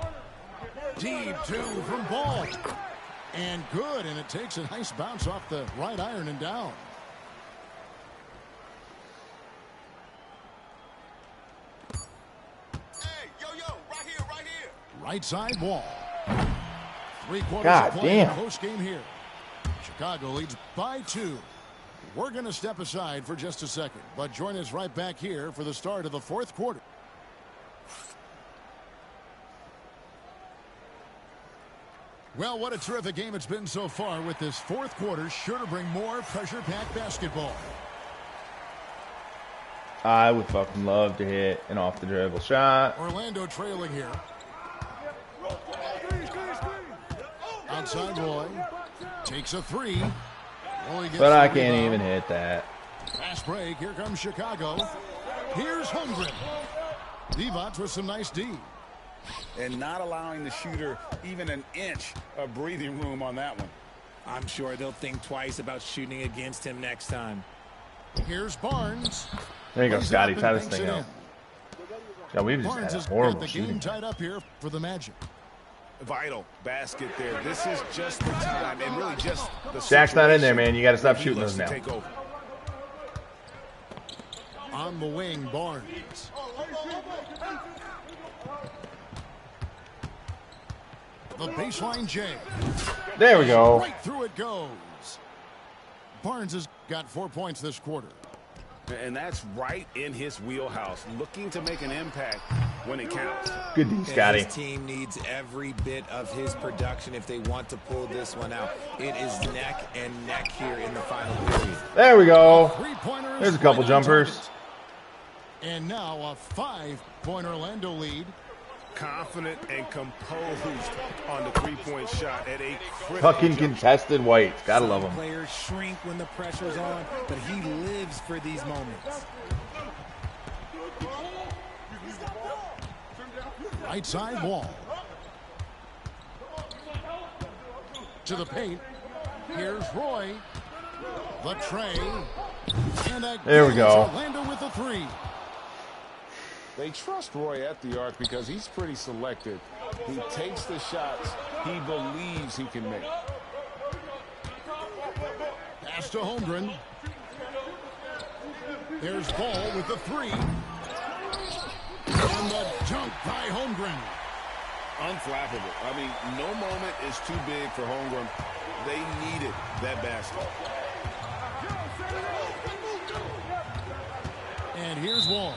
Deep 2 from Ball. And good, and it takes a nice bounce off the right iron and down. Hey, yo, right here. Right side Wall. 3/4 God of play in damn. close game here. Chicago leads by 2. We're going to step aside for just a second, but join us right back here for the start of the 4th quarter. Well, what a terrific game it's been so far, with this 4th quarter sure to bring more pressure-packed basketball. I would fucking love to hit an off the dribble shot. Orlando trailing here. Outside Roy. Takes a 3. Roy gets But I the can't rebound. even hit that. Fast break. Here comes Chicago. Here's Holmgren. Divac with some nice D. And not allowing the shooter even an inch of breathing room on that one. I'm sure they'll think twice about shooting against him next time. Here's Barnes. There you go, Lays it Scotty. up and Tie this banks thing it up. in. God, we've just Barnes had a has got horrible the shooting. game tied up here for the Magic. Vital basket there. This is just the time, and really just the Shaq's not in there, situation man. You got to stop he shooting looks those to now. take over. On the wing, Barnes. The baseline J. There we go. Right through it goes. Barnes has got 4 points this quarter. And that's right in his wheelhouse, looking to make an impact when it counts. Good D, Scotty. His team needs every bit of his production if they want to pull this one out. It is neck and neck here in the final period. There we go. Three-pointers There's a couple right on jumpers. target. And now a 5-point Orlando lead. Confident and composed on the three-point shot at a critical Fucking juncture. contested whites. Gotta love Some them. players shrink when the pressure's on, but he lives for these moments. Right side Wall. To the paint. Here's Roy. The tray. And There we again, go. it's Orlando with the 3. They trust Roy at the arc because he's pretty selective. He takes the shots he believes he can make. Pass to Holmgren. There's Ball with the 3. And the dunk by Holmgren. Unflappable. I mean, no moment is too big for Holmgren. They needed that basket. And here's Wall.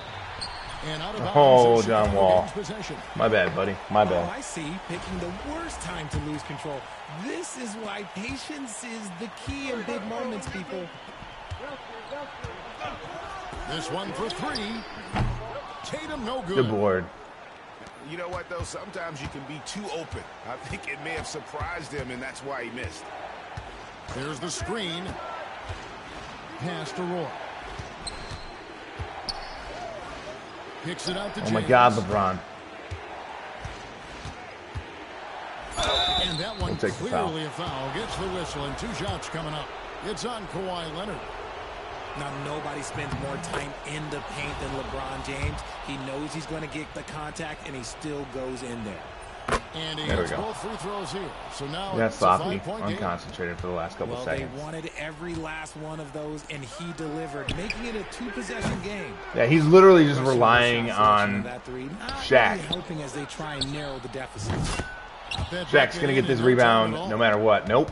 And out of bounds. Oh, It's John Chicago Wall. gains possession. My bad, buddy. My Oh, bad. I see. Picking the worst time to lose control. This is why patience is the key in big moments, people. This one for 3. Tatum no good. Good board. You know what, though? Sometimes you can be too open. I think it may have surprised him, and that's why he missed. There's the screen. Pass to Roy. Kicks it out to Oh my James. God, LeBron. And that one We'll take the foul. clearly a foul. Gets the whistle, and 2 shots coming up. It's on Kawhi Leonard. Now, nobody spends more time in the paint than LeBron James. He knows he's going to get the contact, and he still goes in there. And he There we hits go. both free throws here. So now Yeah, it's a sloppy. 5-point game. Unconcentrated for the last couple Well, seconds. they wanted every last one of those, and he delivered, making it a 2-possession game. Yeah, he's literally just Rushing relying the shot selection on of that three, not Shaq. really helping as they try and narrow the deficit. That Shaq's bucket going to get in this and no rebound time at all. no matter what. Nope.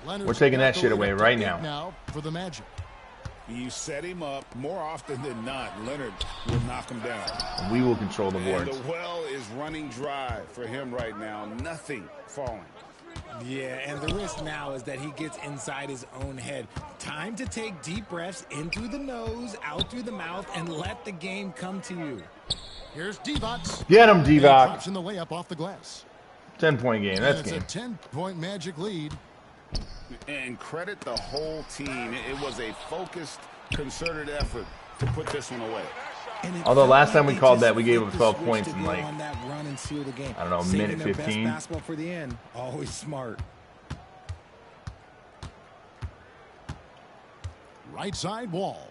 Leonard's We're taking got that the shit lead away up to right 8 now. for the Magic. You set him up more often than not. Leonard will knock him down. And we will control the And boards. the well is running dry for him right now. Nothing falling. Yeah, and the risk now is that he gets inside his own head. Time to take deep breaths in through the nose, out through the mouth, and let the game come to you. Here's Divac. Get him, And he Divac. drops in the layup off the glass. 10-point game. That's It's game. a 10-point Magic lead. And credit the whole team. It was a focused, concerted effort to put this one away. Although last time we they called just that, we gave up flipped the 12 switch points to in go like, on that run and seal the game. I don't know, Saving minute their best 15. basketball for the end. Always smart. Right side Wall.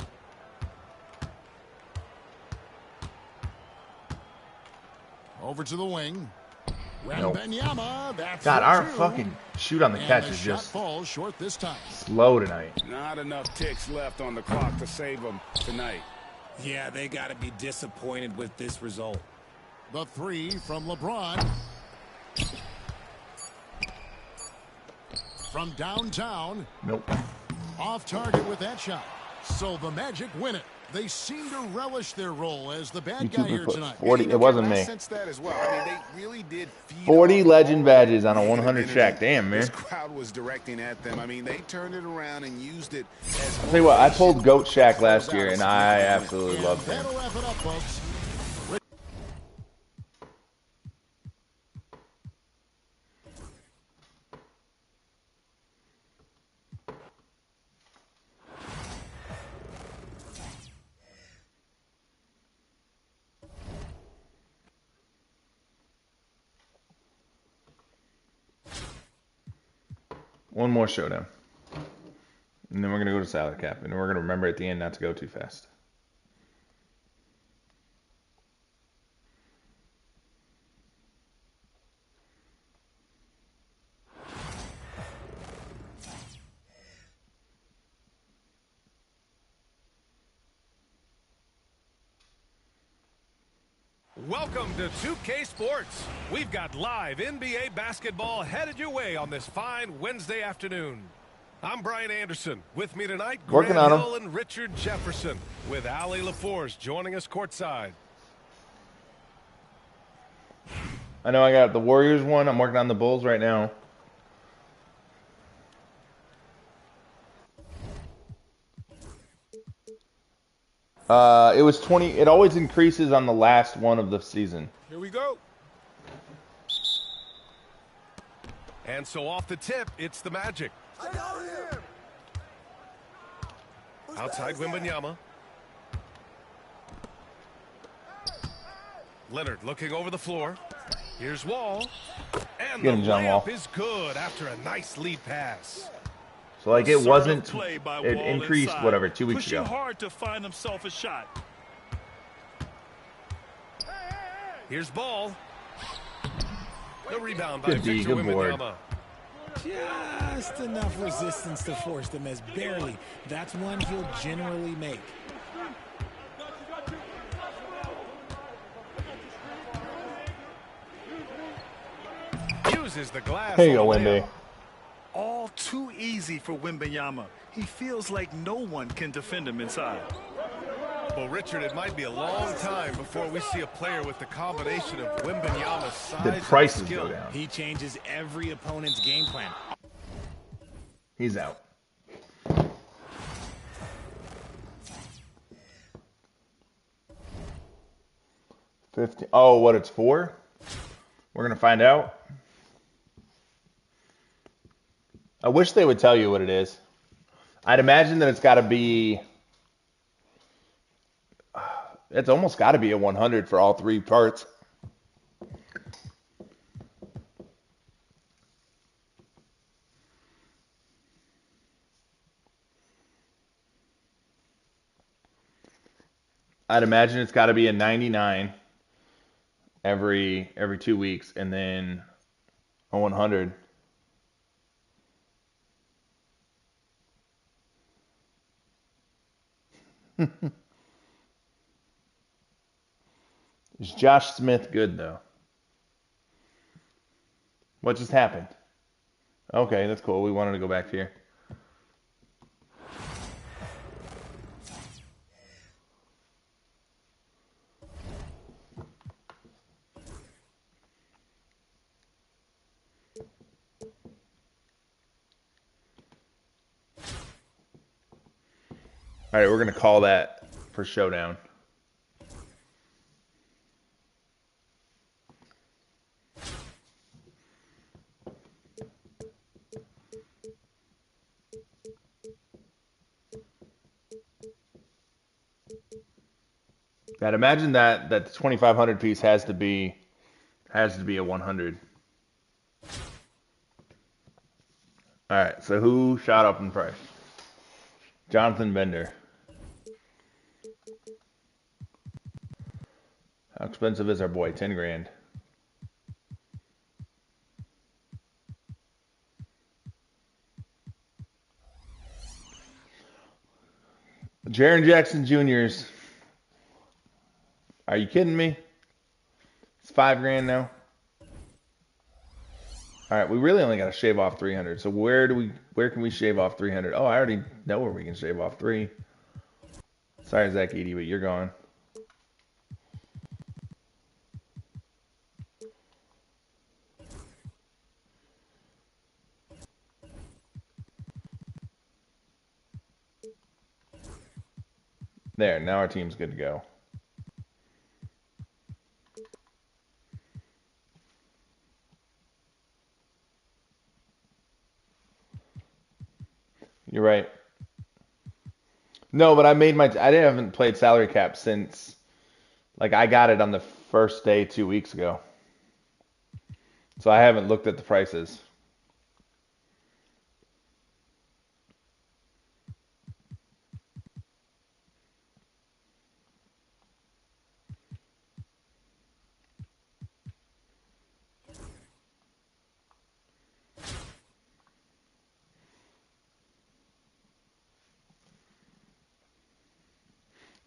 Over to the wing. Nope. Wembanyama, that's God, for our two. fucking shoot on the And catch the is shot just falls short this time. slow tonight. Not enough ticks left on the clock to save them tonight. Yeah, they got to be disappointed with this result. The three from LeBron. From downtown, Nope. off target with that shot. So the Magic win it. They seem to relish their role as the bad guy here put tonight. 40. It wasn't me. Sense that as well. I mean, they really did feed 40 off legend all badges on a negative 100 energy Shaq. Damn, man. This crowd was directing at them. I mean, they turned it around and used it as I'll tell you what, I pulled motivation Goat Shaq to last close year, out a and I significant absolutely And loved him. that'll wrap it up, folks. One more showdown. And then we're going to go to salary cap. And we're going to remember at the end not to go too fast. Welcome to 2K Sports. We've got live NBA basketball headed your way on this fine Wednesday afternoon. I'm Brian Anderson. With me tonight, Working Grant on 'em. Hill and Richard Jefferson, with Allie LaForce joining us courtside. I know I got the Warriors one. I'm working on the Bulls right now. It was 20. It always increases on the last one of the season. Here we go. And so off the tip, it's the Magic. Outside Wembanyama. Leonard looking over the floor. Here's Wall. And Get the him, John Wall. layup is good after a nice lead pass. So like it Assertive wasn't. play by It Wall increased inside. whatever 2 weeks Pushing ago. hard to find himself a shot. Here's Ball. The rebound by Good D, Victor good board. Wembanyama. Just enough resistance to force them as barely. That's one he'll generally make. Uses the glass. Here you on go, the Wemby. layup. All too easy for Wembanyama. He feels like no one can defend him inside. Well, Richard, it might be a long time before we see a player with the combination of Wembanyama's size The and prices skill. go down. He changes every opponent's game plan. He's out. $50. Oh, what it's for? We're gonna find out. I wish they would tell you what it is. I'd imagine that it's got to be. It's almost got to be a 100 for all three parts. I'd imagine it's got to be a 99 every 2 weeks, and then a 100. Is Josh Smith good though? What just happened? Okay, that's cool. We wanted to go back here. All right, we're going to call that for showdown. I'd imagine that the 2,500 piece has to be a 100. All right, so who shot up in price? Jonathan Bender. How expensive is our boy? 10 grand. Jaren Jackson Jr.'s. Are you kidding me? It's 5 grand now. All right, we really only got to shave off 300. So where can we shave off 300? Oh, I already know where we can shave off 3. Sorry, Zach Edey, but you're gone. There, now our team's good to go. You're right. No, but I haven't played salary cap since, like, I got it on the first day 2 weeks ago. So I haven't looked at the prices.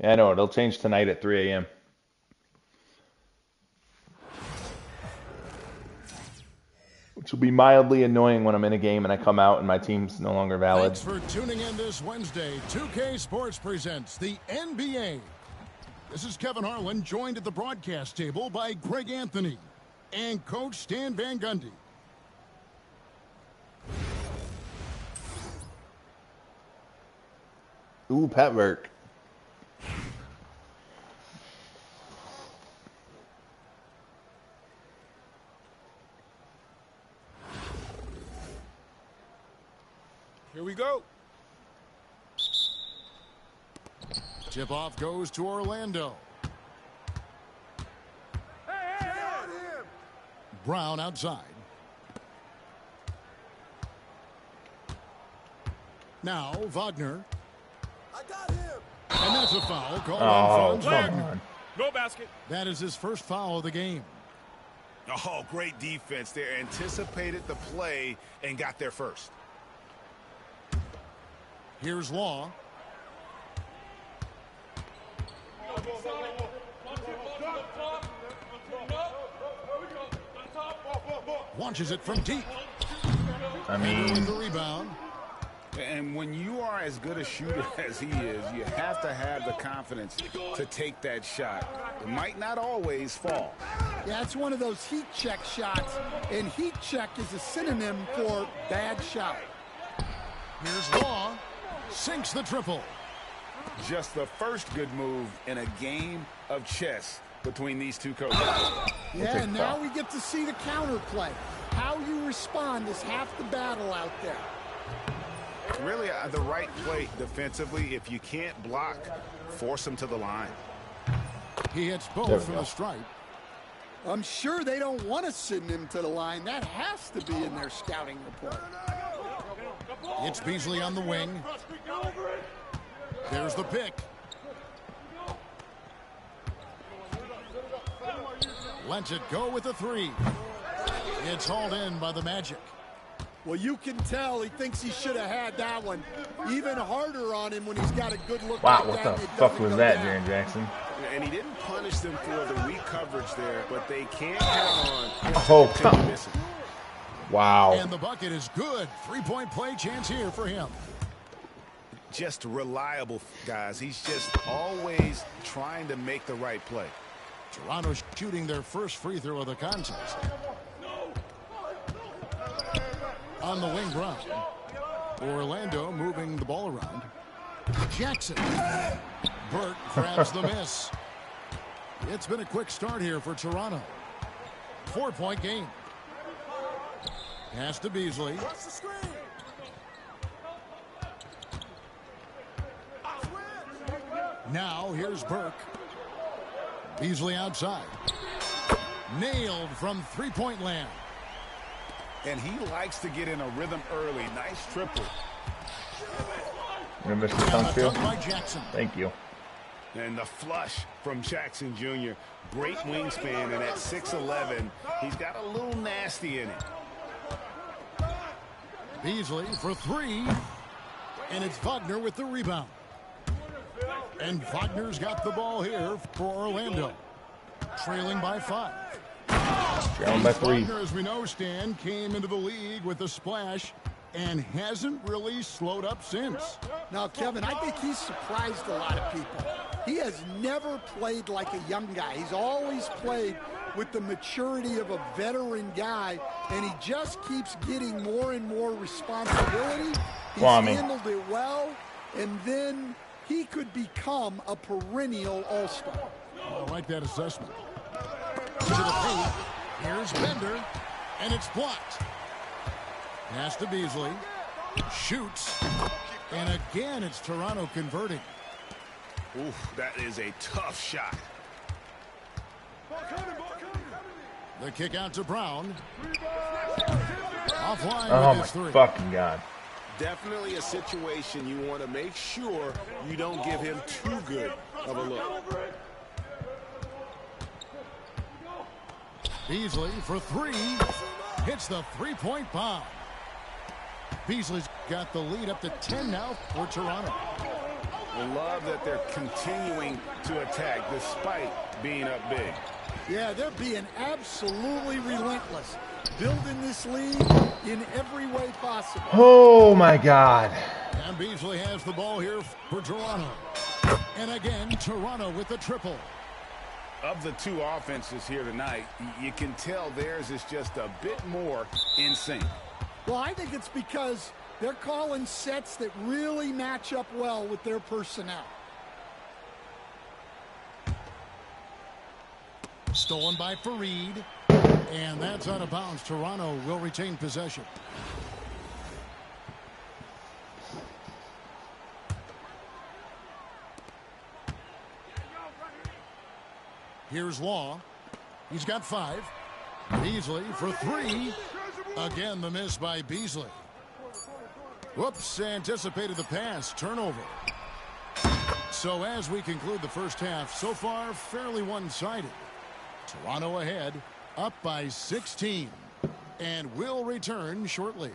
Yeah, I know. It'll change tonight at 3 a.m. Which will be mildly annoying when I'm in a game and I come out and my team's no longer valid. Thanks for tuning in this Wednesday. 2K Sports presents the NBA. This is Kevin Harlan, joined at the broadcast table by Greg Anthony and Coach Stan Van Gundy. Ooh, Pat Burke. Here we go. Tip-off goes to Orlando. Brown outside. Now Wagner. I got him. And that's a foul called on Franz Wagner. No basket. That is his first foul of the game. Oh, great defense there. Anticipated the play and got there first. Here's Law. Launches it from deep. I mean, the rebound. And when you are as good a shooter as he is, you have to have the confidence to take that shot. It might not always fall. Yeah, it's one of those heat check shots, and heat check is a synonym for bad shot. Here's Law. Sinks the triple. Just the first good move in a game of chess between these two coaches. Yeah, and now we get to see the counter play. How you respond is half the battle out there. Really, the right play defensively. If you can't block, force them to the line. He hits both from the stripe. I'm sure they don't want to send him to the line. That has to be in their scouting report. It's Beasley on the wing. There's the pick. Lets it go with the 3. It's hauled in by the Magic. Well, you can tell he thinks he should have had that one. Even harder on him when he's got a good look. Wow, like what that, the fuck was that, Jaren Jackson? And he didn't punish them for the weak coverage there, but they can't count on. Oh, come. Wow. And the bucket is good. 3-point play chance here for him. Just reliable, guys. He's just always trying to make the right play. Toronto shooting their first free throw of the contest. On the wing, Brown. Orlando moving the ball around. Jackson. Burke grabs the miss. It's been a quick start here for Toronto. 4-point game. Pass to Beasley. Now here's Burke. Beasley outside. Nailed from three-point land. And he likes to get in a rhythm early. Nice triple. Remember Mr. Tunfield? By Jackson. Thank you. And the flush from Jackson Jr. Great wingspan, and at 6'11", he's got a little nasty in it. Beasley for three. And it's Wagner with the rebound. And Wagner's got the ball here for Orlando. Trailing by 5. Trailing by 3. Wagner, as we know, Stan, came into the league with a splash and hasn't really slowed up since. Now, Kevin, I think he's surprised a lot of people. He has never played like a young guy. He's always played with the maturity of a veteran guy, and he just keeps getting more and more responsibility. He's handled it well, and then he could become a perennial all-star. I like that assessment. To the paint. Here's Bender, and it's blocked. Pass to Beasley. Shoots. And again, it's Toronto converting. Oof, that is a tough shot. The kick out to Brown. Offline Oh, with his my three. fucking God. Definitely a situation you want to make sure you don't give him too good of a look. Beasley for three. Hits the three-point bomb. Beasley's got the lead up to 10 now for Toronto. I love that they're continuing to attack despite being up big. Yeah, they're being absolutely relentless. Building this lead in every way possible. Oh, my God. And Beasley has the ball here for Toronto. And again, Toronto with the triple. Of the two offenses here tonight, you can tell theirs is just a bit more in sync. Well, I think it's because they're calling sets that really match up well with their personnel. Stolen by Fareed. And that's out of bounds. Toronto will retain possession. Here's Law. He's got 5. Beasley for 3. Again, the miss by Beasley. Whoops, anticipated the pass. Turnover. So as we conclude the first half, so far fairly one-sided. Toronto ahead, up by 16. And will return shortly.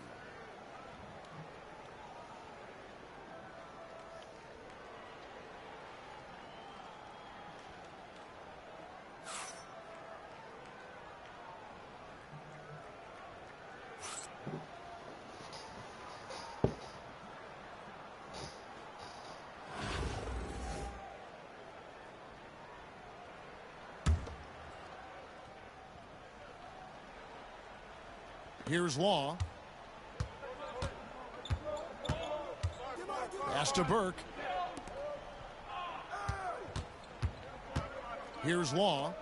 Here's Law. Pass to Burke. Here's Law.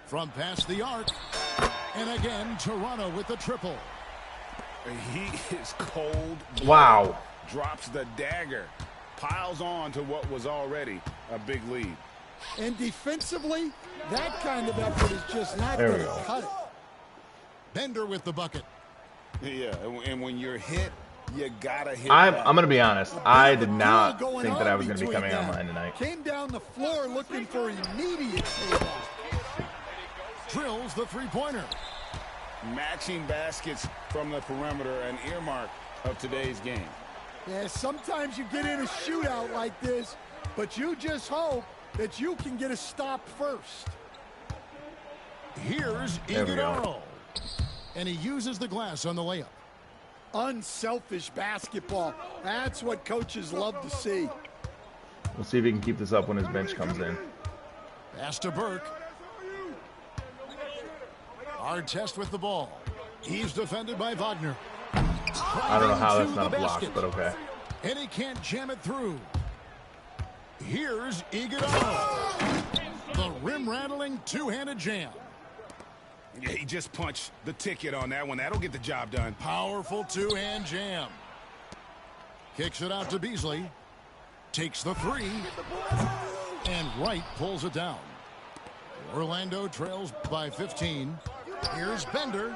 From past the arc. And again, Toronto with the triple. He is cold. Wow. Drops the dagger. Piles on to what was already a big lead. And defensively, that kind of effort is just not There going we to go. cut it. Bender with the bucket. Yeah, and when you're hit, you gotta hit. I'm back. going to be honest. I did not Going think that I on was going to be between coming them. online tonight. Came down the floor looking for immediate payoff. Drills the three-pointer. Matching baskets from the perimeter, an earmark of today's game. Yeah, sometimes you get in a shootout like this, but you just hope that you can get a stop first. Here's There we go. Iguodala. And he uses the glass on the layup. Unselfish basketball. That's what coaches love to see. We'll see if he can keep this up when his bench comes in. Pass to Burke. Artest with the ball. He's defended by Wagner. I don't know how that's not a block, but okay. And he can't jam it through. Here's Iguodala. The rim-rattling two-handed jam. Yeah, he just punched the ticket on that one. That'll get the job done. Powerful two-hand jam. Kicks it out to Beasley. Takes the three. And Wright pulls it down. Orlando trails by 15. Here's Bender.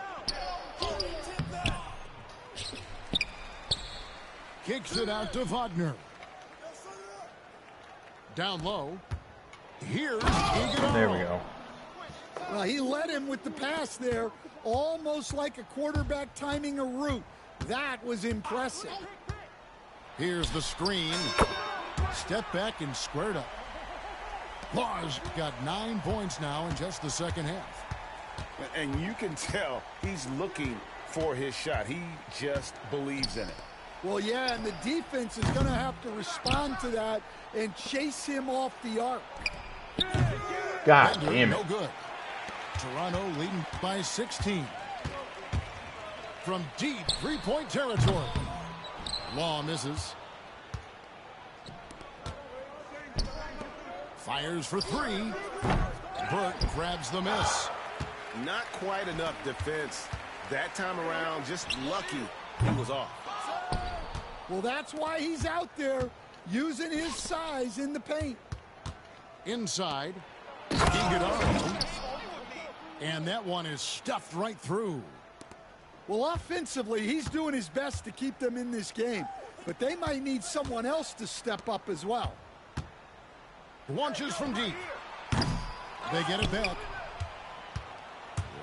Kicks it out to Wagner. Down low. Here's Iguodala. There we go. Well, he led him with the pass there, almost like a quarterback timing a route. That was impressive. Here's the screen. Step back and squared up. Law's got 9 points now in just the second half. And you can tell he's looking for his shot. He just believes in it. Well, yeah, and the defense is going to have to respond to that and chase him off the arc. God Bender, damn it. no good. Toronto leading by 16. From deep three-point territory. Law misses. Fires for three. Burke grabs the miss. Not quite enough defense that time around. Just lucky he was off. Well, that's why he's out there using his size in the paint. Inside. Iguodala. And that one is stuffed right through. Well, offensively, he's doing his best to keep them in this game. But they might need someone else to step up as well. Launches from deep. They get it back.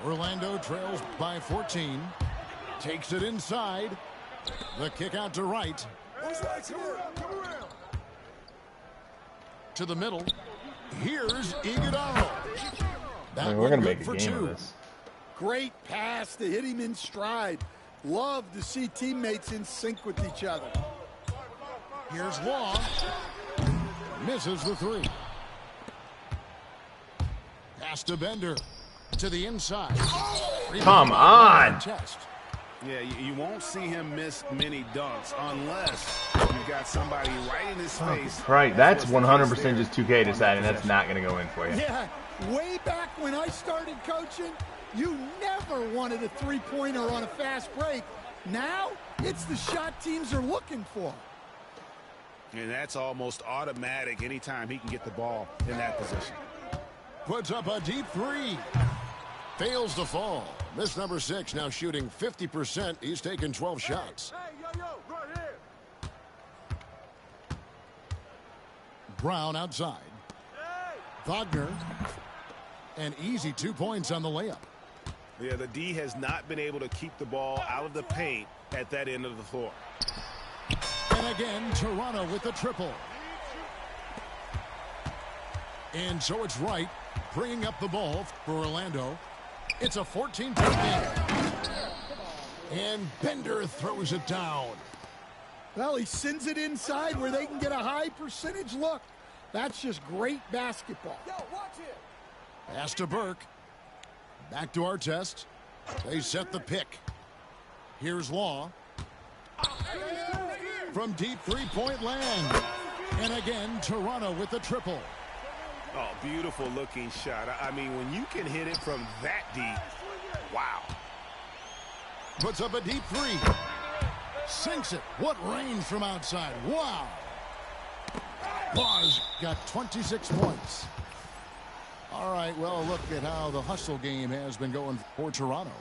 Orlando trails by 14. Takes it inside. The kick out to Wright. To the middle. Here's Iguodala. I mean, we're going to make a game of this. Great pass to hit him in stride. Love to see teammates in sync with each other. Here's Law. Misses the three. Pass to Bender. To the inside. Come on. Yeah, you won't see him miss many dunks unless you've got somebody right in his face. Right, that's 100% just 2K deciding that's not going to go in for you. Yeah, way back when I started coaching, you never wanted a three-pointer on a fast break. Now, it's the shot teams are looking for. And that's almost automatic anytime he can get the ball in that position. Puts up a deep three. Fails to fall. Miss number 6 now shooting 50%. He's taken 12 shots. Brown outside. Wagner. An easy 2 points on the layup. Yeah, the D has not been able to keep the ball out of the paint at that end of the floor. And again, Toronto with the triple. And so it's Wright bringing up the ball for Orlando. It's a 14-point game. And Bender throws it down. Well, he sends it inside where they can get a high percentage look. That's just great basketball. Pass to Burke. Back to Artest. They set the pick. Here's Law. From deep three-point land. And again, Toronto with the triple. Oh, beautiful looking shot. I mean, when you can hit it from that deep, wow. Puts up a deep three. Sinks it. What range from outside. Wow. Law's got 26 points. All right, well, look at how the hustle game has been going for Toronto.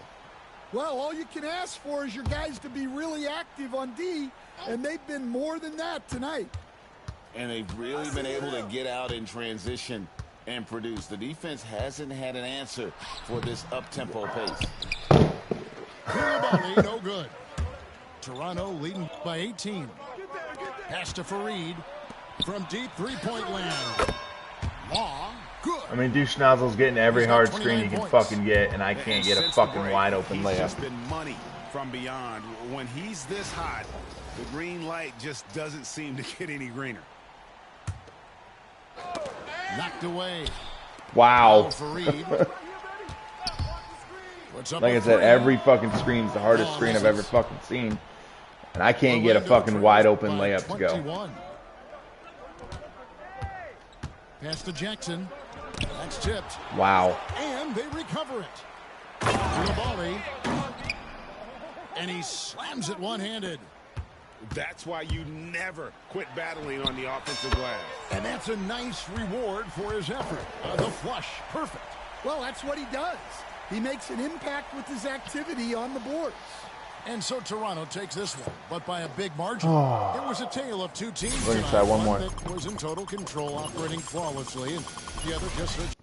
Well, all you can ask for is your guys to be really active on D, and they've been more than that tonight. And they've really been able to get out in transition and produce. The defense hasn't had an answer for this up-tempo pace. Koulibaly, no good. Toronto leading by 18. Pass to Fareed from deep three-point land. Law, good. I mean, Duschnozzle's getting every hard screen he can fucking get, and I can't get a fucking wide open He's layup. just been money from beyond. When he's this hot, the green light just doesn't seem to get any greener. Knocked away. Wow. Like I said, every fucking screen's the hardest screen I've ever fucking seen. And I can't get a fucking wide open layup to go. Pass to Jackson. That's tipped. Wow. And they recover it. Koulibaly. And he slams it one-handed. That's why you never quit battling on the offensive glass. And that's a nice reward for his effort. The flush, perfect. Well, that's what he does. He makes an impact with his activity on the boards. And so Toronto takes this one, but by a big margin. Oh. It was a tale of two teams We're gonna try one more. that was in total control, operating flawlessly, and the other just...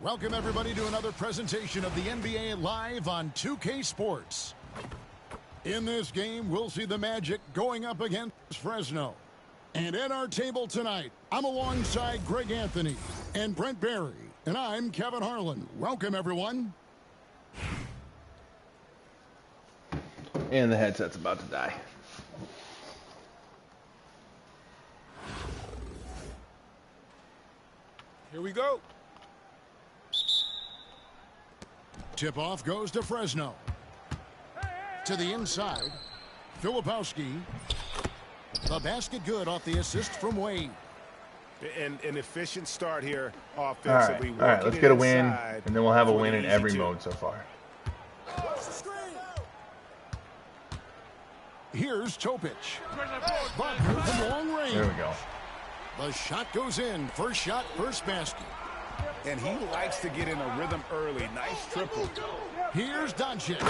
Welcome, everybody, to another presentation of the NBA Live on 2K Sports. In this game, we'll see the Magic going up against Fresno. And at our table tonight, I'm alongside Greg Anthony and Brent Barry. And I'm Kevin Harlan. Welcome, everyone. And the headset's about to die. Here we go. Tip-off goes to Fresno. To the inside, Filipowski. The basket good off the assist from Wade. And an efficient start here All offensively. right, let's get a win, and then we'll have a win in every mode so far. Here's Topic. Wagner from long range. There we go. The shot goes in. First shot, first basket. And he likes to get in a rhythm early. Nice triple. Here's Doncic.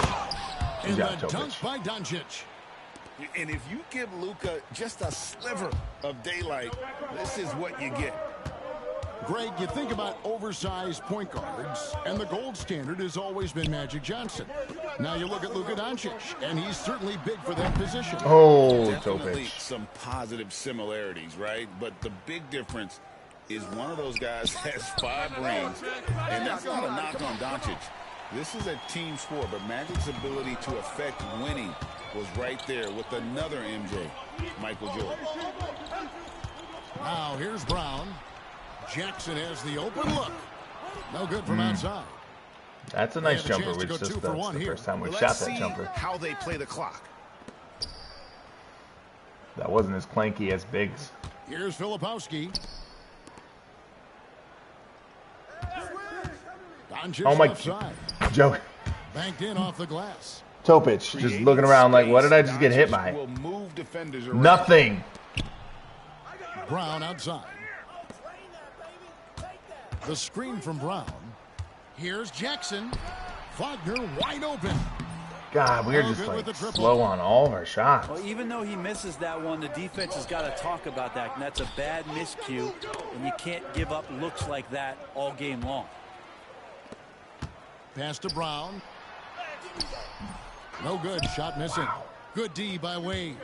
And the dunk by Doncic. And if you give Luka just a sliver of daylight, this is what you get. Greg, you think about oversized point guards, and the gold standard has always been Magic Johnson. Now you look at Luka Doncic, and he's certainly big for that position. Oh, Definitely Topic. some positive similarities, right? But the big difference is one of those guys has 5 rings, and that's not a knock on Doncic. This is a team sport, but Magic's ability to affect winning was right there with another MJ, Michael Jordan. Now here's Brown. Jackson has the open look. No good from outside. That's a nice jumper. It's just that's the first time we've shot that jumper. How they play the clock. That wasn't as clanky as Biggs. Here's Filipowski. Oh my joke. Banked in off the glass. Topic just looking around like, what did I just get hit by? Nothing. Brown outside. The screen from Brown. Here's Jackson. Wagner wide open. God, we're just like slow on all of our shots. Well, even though he misses that one, the defense has got to talk about that, and that's a bad miscue, and you can't give up looks like that all game long. Pass to Brown. No good. Shot missing. Good D by Wade.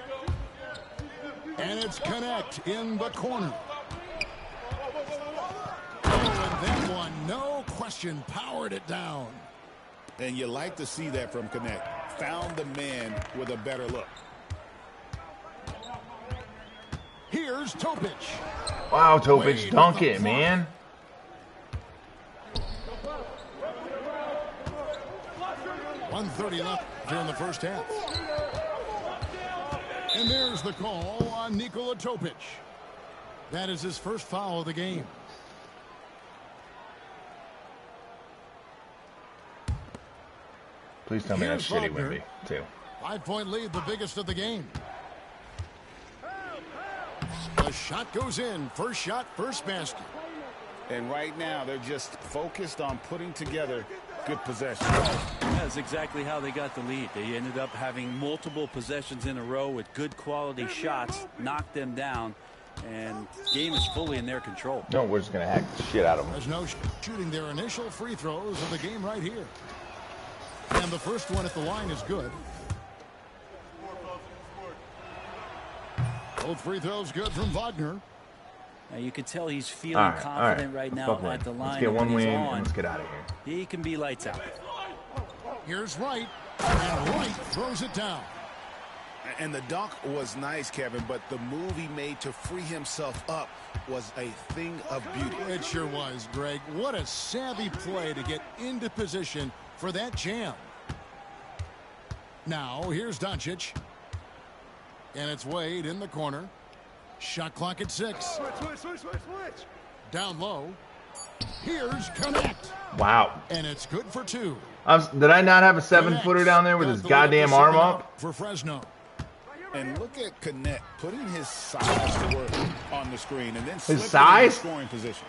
And it's Connect in the corner. Oh, and that one, no question, powered it down. And you like to see that from Connect. Found the man with a better look. Here's Topic. Wow, Topic, dunk it, man. .130 left during the first half. And there's the call on Nikola Topic. That is his first foul of the game. Please tell me that's shitty Wimby, too. 5-point lead, the biggest of the game. The shot goes in. First shot, first basket. And right now, they're just focused on putting together good possessions. That's exactly how they got the lead. They ended up having multiple possessions in a row with good quality shots, knocked them down, and game is fully in their control. No, we're just going to hack the shit out of them. There's no shooting their initial free throws of the game right here. And And the first one at the line is good. Both free throws good from Wagner. Now you can tell he's feeling confident right now at the line. Let's get one win and let's get out of here. He can be lights out. Here's Wright, and Wright throws it down. And the dunk was nice, Kevin, but the move he made to free himself up was a thing of beauty. It sure was, Greg. What a savvy play to get into position for that jam. Now, here's Doncic. And it's Wade in the corner. Shot clock at 6. Switch. Down low. Here's Connect. Wow. And it's good for 2. Did I not have a 7-footer down there with his goddamn arm up? For Fresno. And look at Connect putting his size to work on the screen and then slipping size? in the scoring position.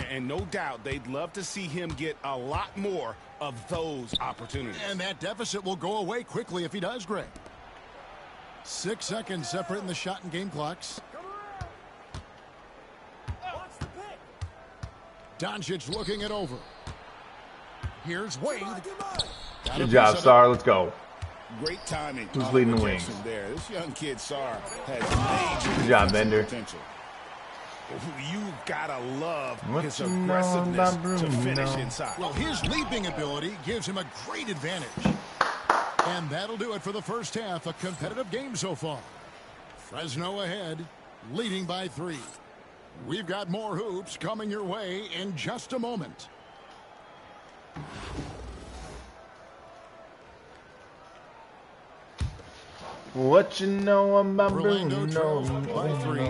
And no doubt they'd love to see him get a lot more of those opportunities. And that deficit will go away quickly if he does, Greg. 6 seconds separating the shot and game clocks. Doncic looking it over. Here's Wade. Good job, Sar. Let's go. Great timing. Who's leading the wings? There. This young kid, Sar, has major Good job, Bender. potential. You've got to love his aggressiveness to finish inside. Well, his leaping ability gives him a great advantage. And that'll do it for the first half. A competitive game so far. Fresno ahead, leading by 3. We've got more hoops coming your way in just a moment. What you know about Orlando Bruno? trails by 3.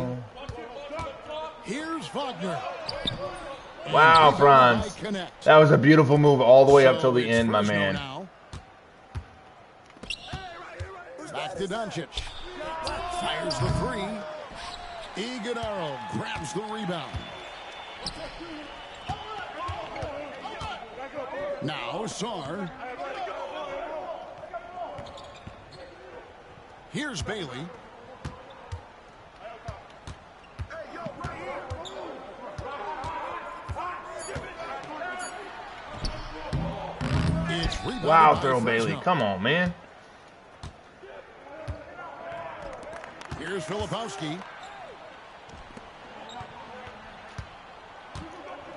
Here's Wagner. Wow, Franz. That was a beautiful move all the way up till the end, my man. Now. Back to Doncic. Fires the 3. Iguodala grabs the rebound. Now Sar. Here's Bailey. Wow, throw Bailey. Come on, man. Here's Filipowski.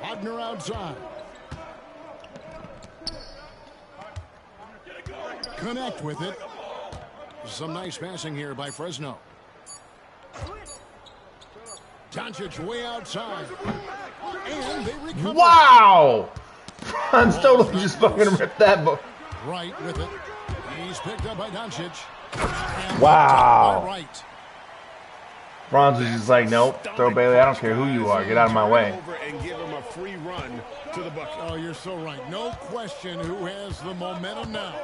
Wagner outside. Connect with it. Some nice passing here by Fresno. Doncic way outside. And they recover. Wow! Franz totally just fucking ripped that book. Right with it. He's picked up by Doncic. Wow. Right. Franz was just like, nope, throw Bailey. I don't care who you are. Get out of my way. And give him a free run to the bucket. Oh, you're so right. No question who has the momentum now.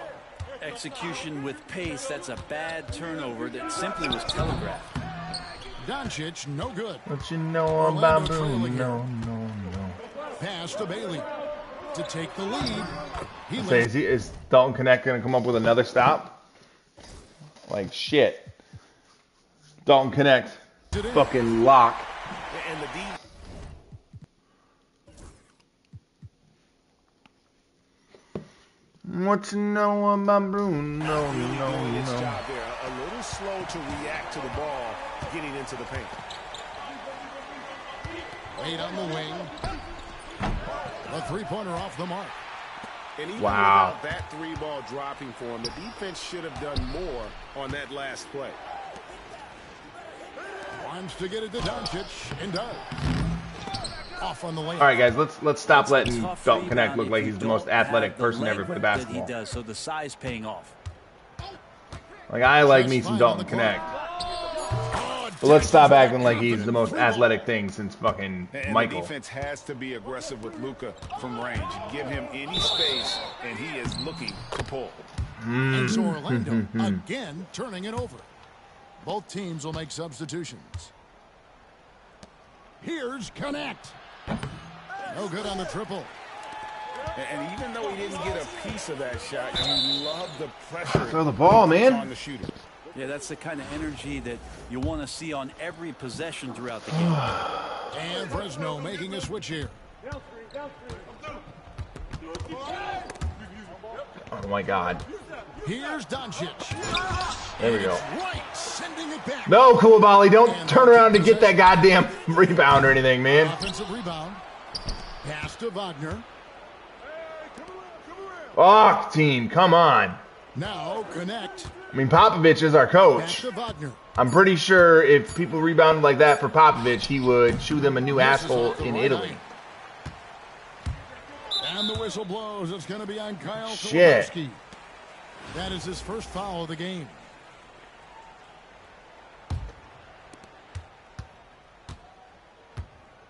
Execution with pace. That's a bad turnover that simply was telegraphed. Doncic, no good. What you know about Bruno? No. Pass to Bailey to take the lead. Is Dalton Connect going to come up with another stop? Like shit. Dalton Connect, fucking lock. And the D. What you know about Bruno? No. Job there. A little slow to react to the ball getting into the paint. Wade on the wing. A three-pointer off the mark. And even wow. without that 3-ball dropping for him, the defense should have done more on that last play. Wants to get it to Doncic and does. Off on the layup. All right, guys, let's stop letting Dalton Connect look like he's the most athletic person to ever play basketball. He does, so the size paying off. Like I like me some Dalton Connect. But let's stop acting like he's the most athletic thing since fucking Michael. The defense has to be aggressive with Luka from range. Give him any space, and he is looking to pull. And so Orlando again turning it over. Both teams will make substitutions. Here's Connect. No good on the triple. And even though he didn't get a piece of that shot, you love the pressure. Throw the ball, man. On the shooter. Yeah, that's the kind of energy that you want to see on every possession throughout the game. And Fresno making a switch here. Oh my God. Here's Doncic. There we go. Right, sending it back. No, Koulibaly, don't turn around to get that goddamn rebound or anything, man. Offensive rebound. Pass to Wagner. Oh, team, come on. Now connect. I mean, Popovich is our Back coach. to Wagner. I'm pretty sure if people rebounded like that for Popovich, he would shoot them a new asshole in Italy. And the whistle blows. It's going to be on Kyle Shit. Filipowski. That is his first foul of the game.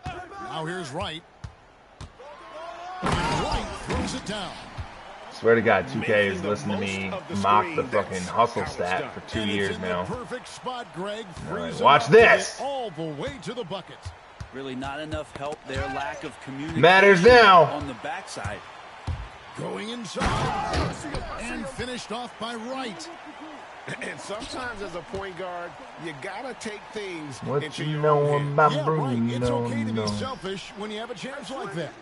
Now here's Wright. And Wright throws it down. Swear to God, 2K is listening to me mock the fucking hustle stat for 2 years now. Perfect spot, Greg. Right, watch this. All the way to the bucket. Really not enough help there. Lack of communication Matters now. on the backside. Going inside. And finished off by Wright. And sometimes as a point guard, you gotta take things What into you your know own hands. about Yeah, right. Bruno? It's okay to No. be selfish when you have a chance like that.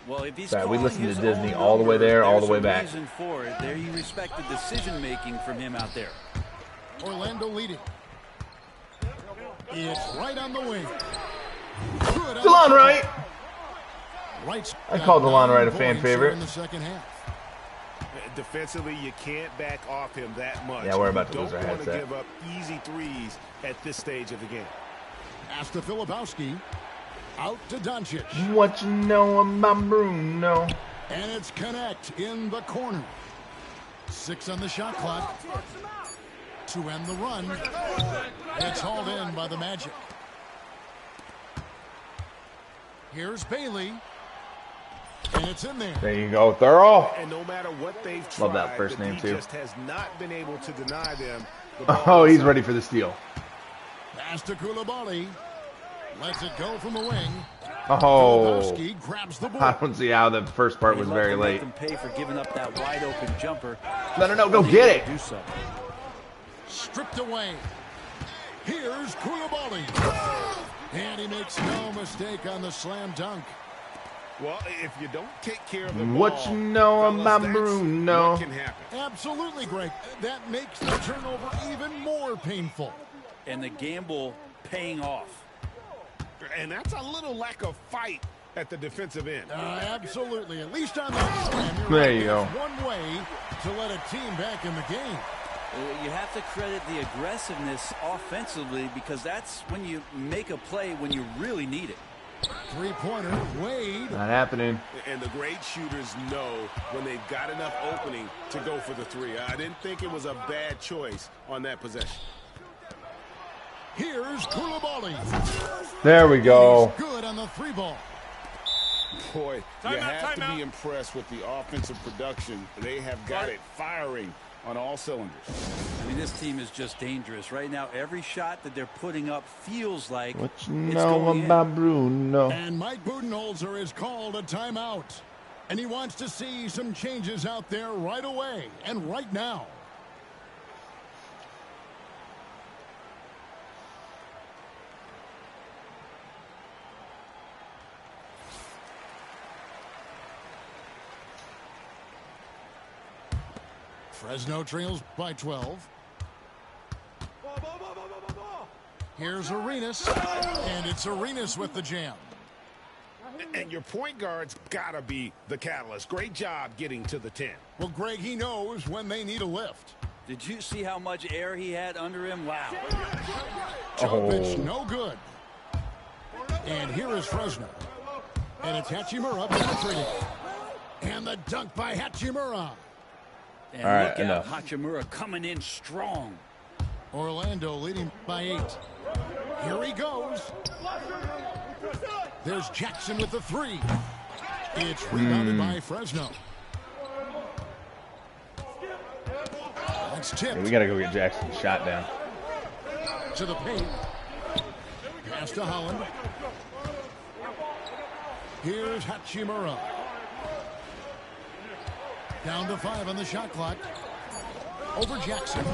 Well, if he's Right, we calling listened to his Disney own all the way there, all the there's way a back. reason for it. There you respect the decision-making from him out there. Orlando leading. It's right on the wing. Good on DeLon the- Wright. Wright's I got call DeLon 9 Wright a fan points here favorite. in the second half. Defensively, you can't back off him that much. Yeah, we're about to You lose our don't want to headset. give up easy threes at this stage of the game. Pass to Filipowski. Out to Doncic. What you know about Bruno? And it's connect in the corner. 6 on the shot clock. To end the run. It's hauled in by the Magic. Here's Bailey. And it's in there. There you go, Thurl. And no matter what they've tried, Love that first the name, D too. just has not been able to deny them. Oh, he's ready for the steal. Pass to Koulibaly. Lets it go from the wing. Oh, Filipowski grabs the I ball. don't see how the first part was They love very to make late. them pay for giving up that wide-open jumper. No, go get it. Do so. Stripped away. Here's Koulibaly. And he makes no mistake on the slam dunk. Well, if you don't take care of the What ball, you know fellas, about that's Bruno? what can happen. Absolutely, Greg. That makes the turnover even more painful. And the gamble paying off. And that's a little lack of fight at the defensive end. Absolutely. At least on that slam. You're There right. you go. That's one way to let a team back in the game. You have to credit the aggressiveness offensively because that's when you make a play when you really need it. Three-pointer, Wade. Not happening. And the great shooters know when they've got enough opening to go for the three. I didn't think it was a bad choice on that possession. Here's Koulibaly. There we go. He's good on the three ball. Boy, you have to be impressed with the offensive production. They have got it firing on all cylinders. I mean, this team is just dangerous. Right now, every shot that they're putting up feels like What you it's know going in. about Bruno? And Mike Budenholzer has called a timeout. And he wants to see some changes out there right away and right now. Fresno trails by 12. Here's Arenas, and it's Arenas with the jam. And your point guard's got to be the catalyst. Great job getting to the 10. Well, Greg, he knows when they need a lift. Did you see how much air he had under him? Wow. Jokic, no good. And here is Fresno. And it's Hachimura penetrating. And the dunk by Hachimura. And All right, look enough. out, Hachimura coming in strong. Orlando leading by 8. Here he goes. There's Jackson with the 3. It's rebounded by Fresno. That's tipped. Yeah, we gotta go get Jackson's shot down. To the paint. Pass to Holland. Here's Hachimura. Down to 5 on the shot clock. Over Jackson.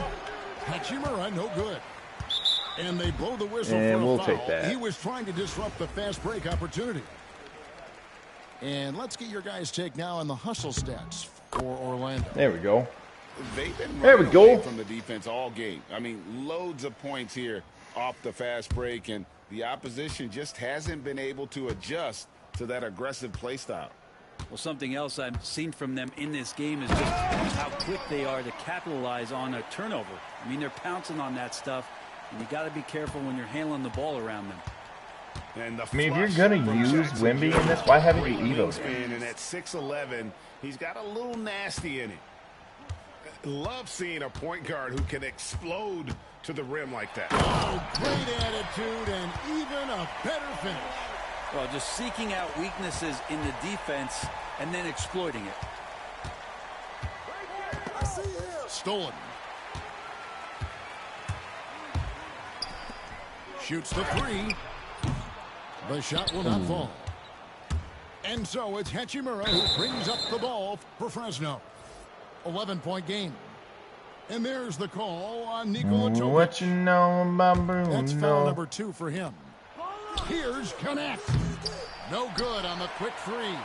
Hachimura, no good. And they blow the whistle And for a we'll foul. take that. He was trying to disrupt the fast break opportunity. And let's get your guys' take now on the hustle stats. for Orlando. There we go. They've been There we running go. away from the defense all game. I mean, loads of points here off the fast break, and the opposition just hasn't been able to adjust to that aggressive play style. Well, something else I've seen from them in this game is just how quick they are to capitalize on a turnover. I mean, they're pouncing on that stuff, and you got to be careful when you're handling the ball around them. And I mean, if you're going to use Wemby in this, why haven't you Evo'd him? And at 6'11", he's got a little nasty in it. Love seeing a point guard who can explode to the rim like that. Oh, great attitude and even a better finish. Well, just seeking out weaknesses in the defense and then exploiting it. Stolen. Shoots the three. The shot will not fall. And so it's Hachimura who brings up the ball for Fresno. 11-point game. And there's the call on Nikola Jokic. What you know about Bruno? That's foul number 2 for him. Here's Connect. No good on the quick three.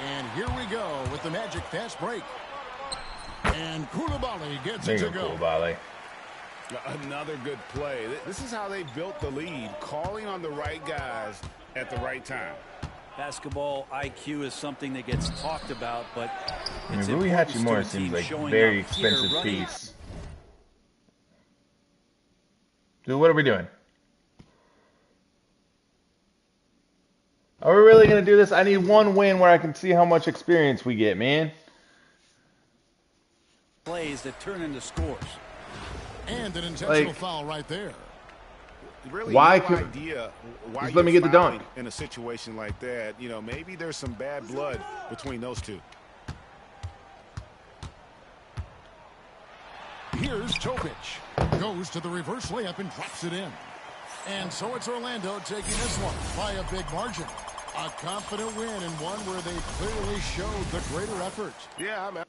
And here we go with the Magic fast break. And Koulibaly gets it to go. Koulibaly. Another good play. This is how they built the lead, calling on the right guys at the right time. Basketball IQ is something that gets talked about, but it's Rui Hachimura seems like a very expensive piece. Dude, what are we doing? Are we really going to do this? I need one win where I can see how much experience we get, man. Plays that turn into scores. And an intentional foul right there. Really why no idea why just let me get the dunk in a situation like that. You know, maybe there's some bad blood between those two. Here's Jokic. Goes to the reverse layup and drops it in. And so it's Orlando taking this one by a big margin. A confident win and one where they clearly showed the greater effort. Yeah, I'm out.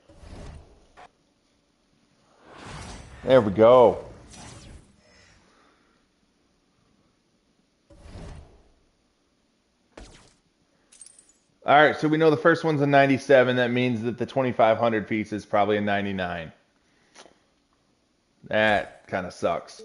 There we go. All right, so we know the first one's a 97. That means that the 2,500 piece is probably a 99. That kind of sucks.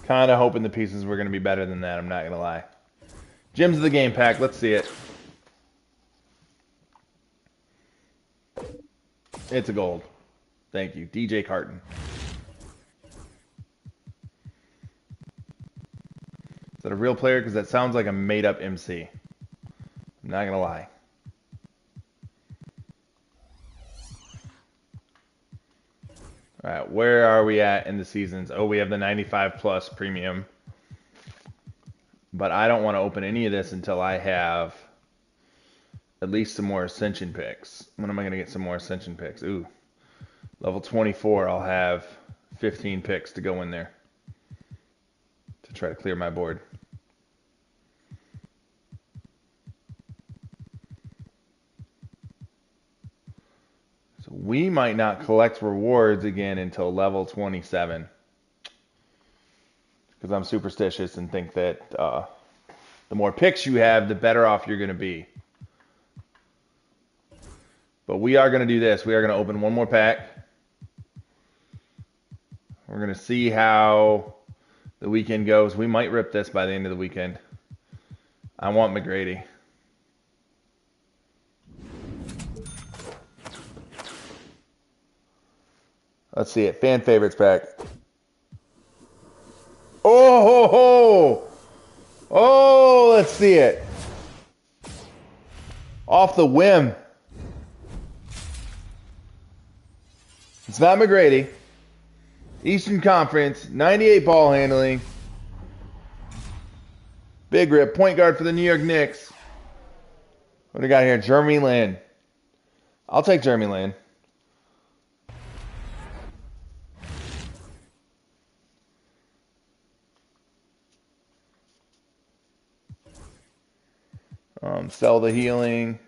Kind of hoping the pieces were going to be better than that, I'm not going to lie. Gems of the game pack, let's see it. It's a gold. Thank you. DJ Carton. Is that a real player? Because that sounds like a made-up MC. I'm not going to lie. All right, where are we at in the seasons? Oh, we have the 95 plus premium. But I don't want to open any of this until I have at least some more Ascension picks. When am I going to get some more Ascension picks? Ooh, level 24, I'll have 15 picks to go in there to try to clear my board. So we might not collect rewards again until level 27. Because I'm superstitious and think that the more picks you have, the better off you're going to be. But we are going to do this. We are going to open one more pack. We're going to see how the weekend goes. We might rip this by the end of the weekend. I want McGrady. Let's see it. Fan favorites pack. Oh, ho, ho. Oh, let's see it. Off the whim. It's not McGrady. Eastern Conference, 98 ball handling. Big rip, point guard for the New York Knicks. What do we got here? Jeremy Lin. I'll take Jeremy Lin. Sell the healing.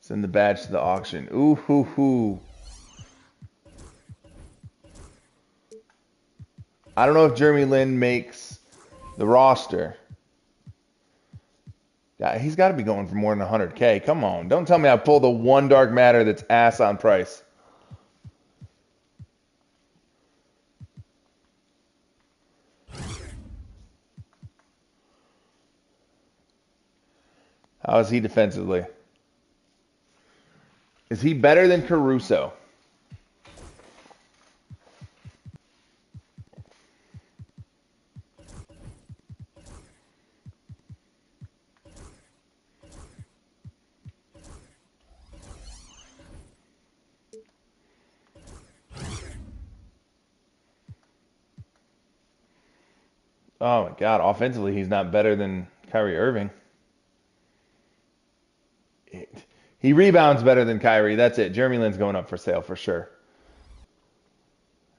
Send the badge to the auction. Ooh, hoo, hoo. I don't know if Jeremy Lin makes the roster. Yeah, he's got to be going for more than 100K. Come on. Don't tell me I pulled the one Dark Matter that's ass on price. How is he defensively? Is he better than Caruso? Oh my God, offensively he's not better than Kyrie Irving. He rebounds better than Kyrie. That's it. Jeremy Lin's going up for sale for sure.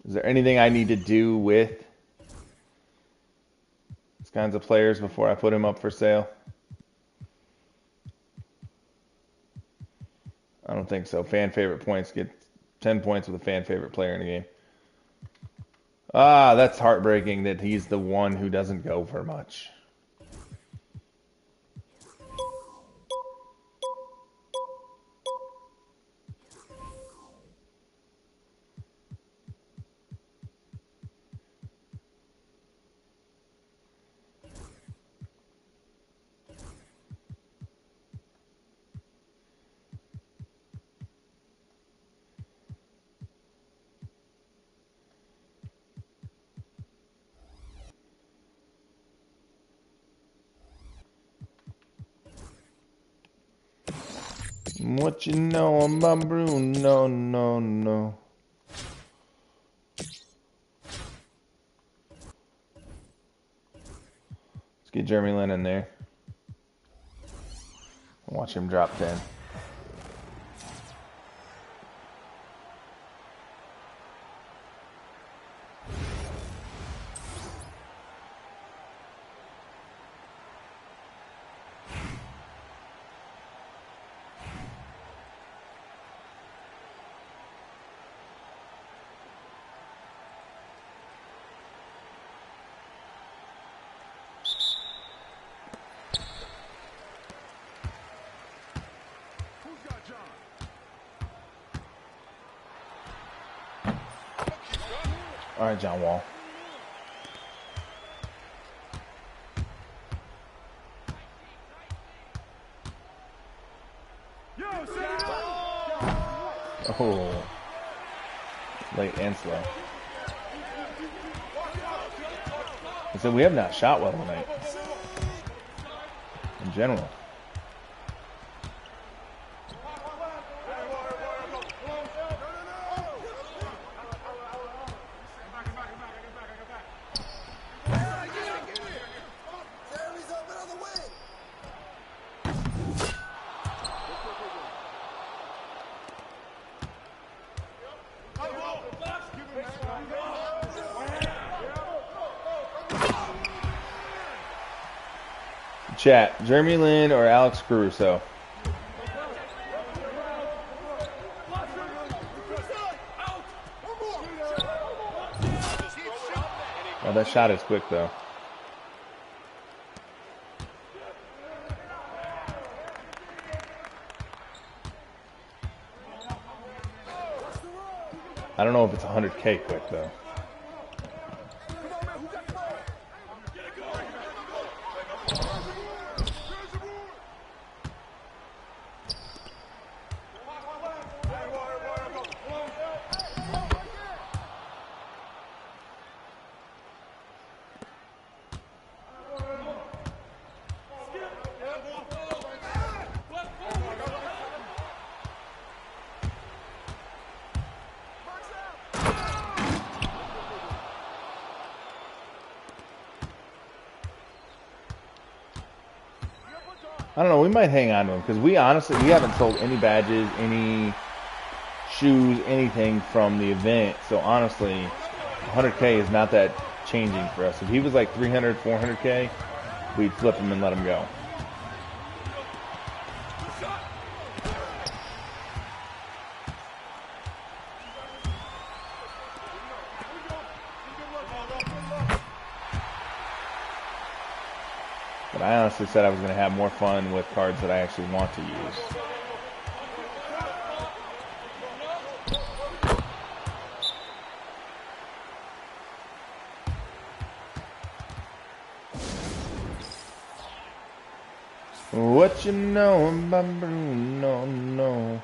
Is there anything I need to do with these kinds of players before I put him up for sale? I don't think so. Fan favorite points, get 10 points with a fan favorite player in a game. Ah, that's heartbreaking that he's the one who doesn't go for much. What you know about Bruno? No. Let's get Jeremy Lin in there. Watch him drop 10. All right, John Wall. Oh, late and slow. I said we have not shot well tonight. In general. Chat, Jeremy Lin or Alex Caruso? Oh, that shot is quick though. I don't know if it's 100K quick though. I don't know, we might hang on to him because we haven't sold any badges, any shoes, anything from the event. So honestly, 100K is not that changing for us. If he was like 300, 400K, we'd flip him and let him go. I honestly said I was going to have more fun with cards that I actually want to use. What you know about Bruno? No.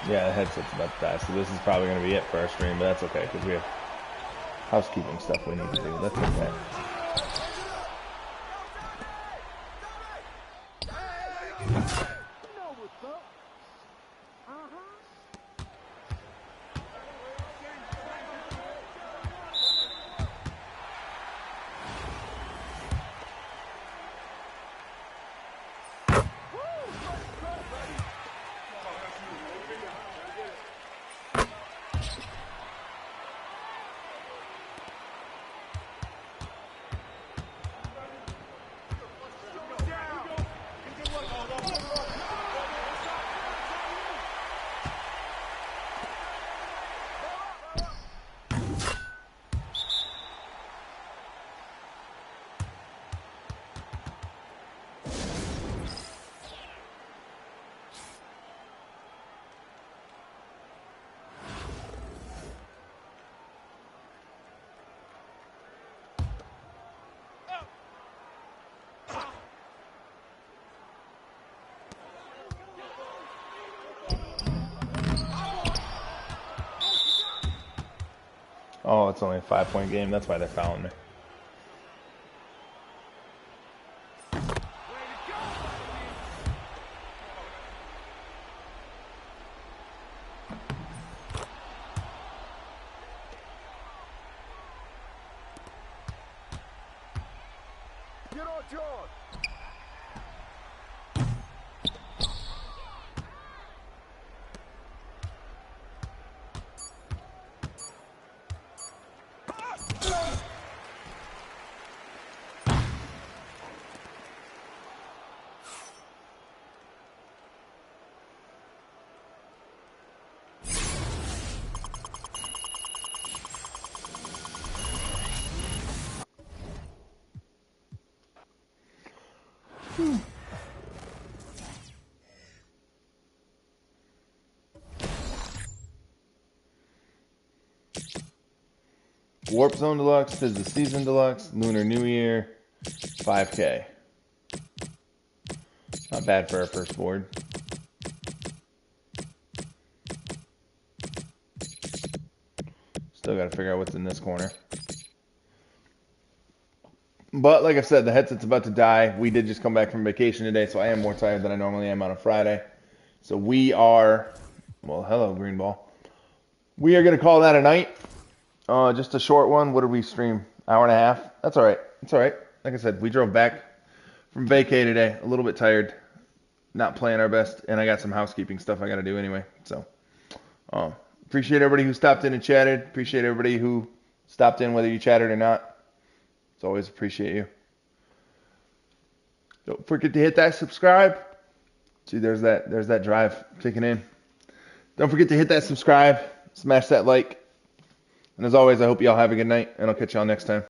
Yeah, the headset's about to die, so this is probably going to be it for our stream, but that's okay, because we have housekeeping stuff we need to do. That's okay. Oh, it's only a 5-point game. That's why they're fouling me. Warp Zone Deluxe, Fizz the Season Deluxe, Lunar New Year, 5K. Not bad for our first board. Still got to figure out what's in this corner. But like I said, the headset's about to die. We did just come back from vacation today, so I am more tired than I normally am on a Friday. So we are, well, hello, Green Ball. We are going to call that a night. Just a short one. What did we stream? Hour and a half? That's all right. It's all right. Like I said, we drove back from vacay today. A little bit tired. Not playing our best. And I got some housekeeping stuff I got to do anyway. So, appreciate everybody who stopped in and chatted. Appreciate everybody who stopped in, whether you chatted or not. It's always appreciate you. Don't forget to hit that subscribe. See, there's that drive kicking in. Don't forget to hit that subscribe. Smash that like. And as always, I hope you all have a good night, and I'll catch y'all next time.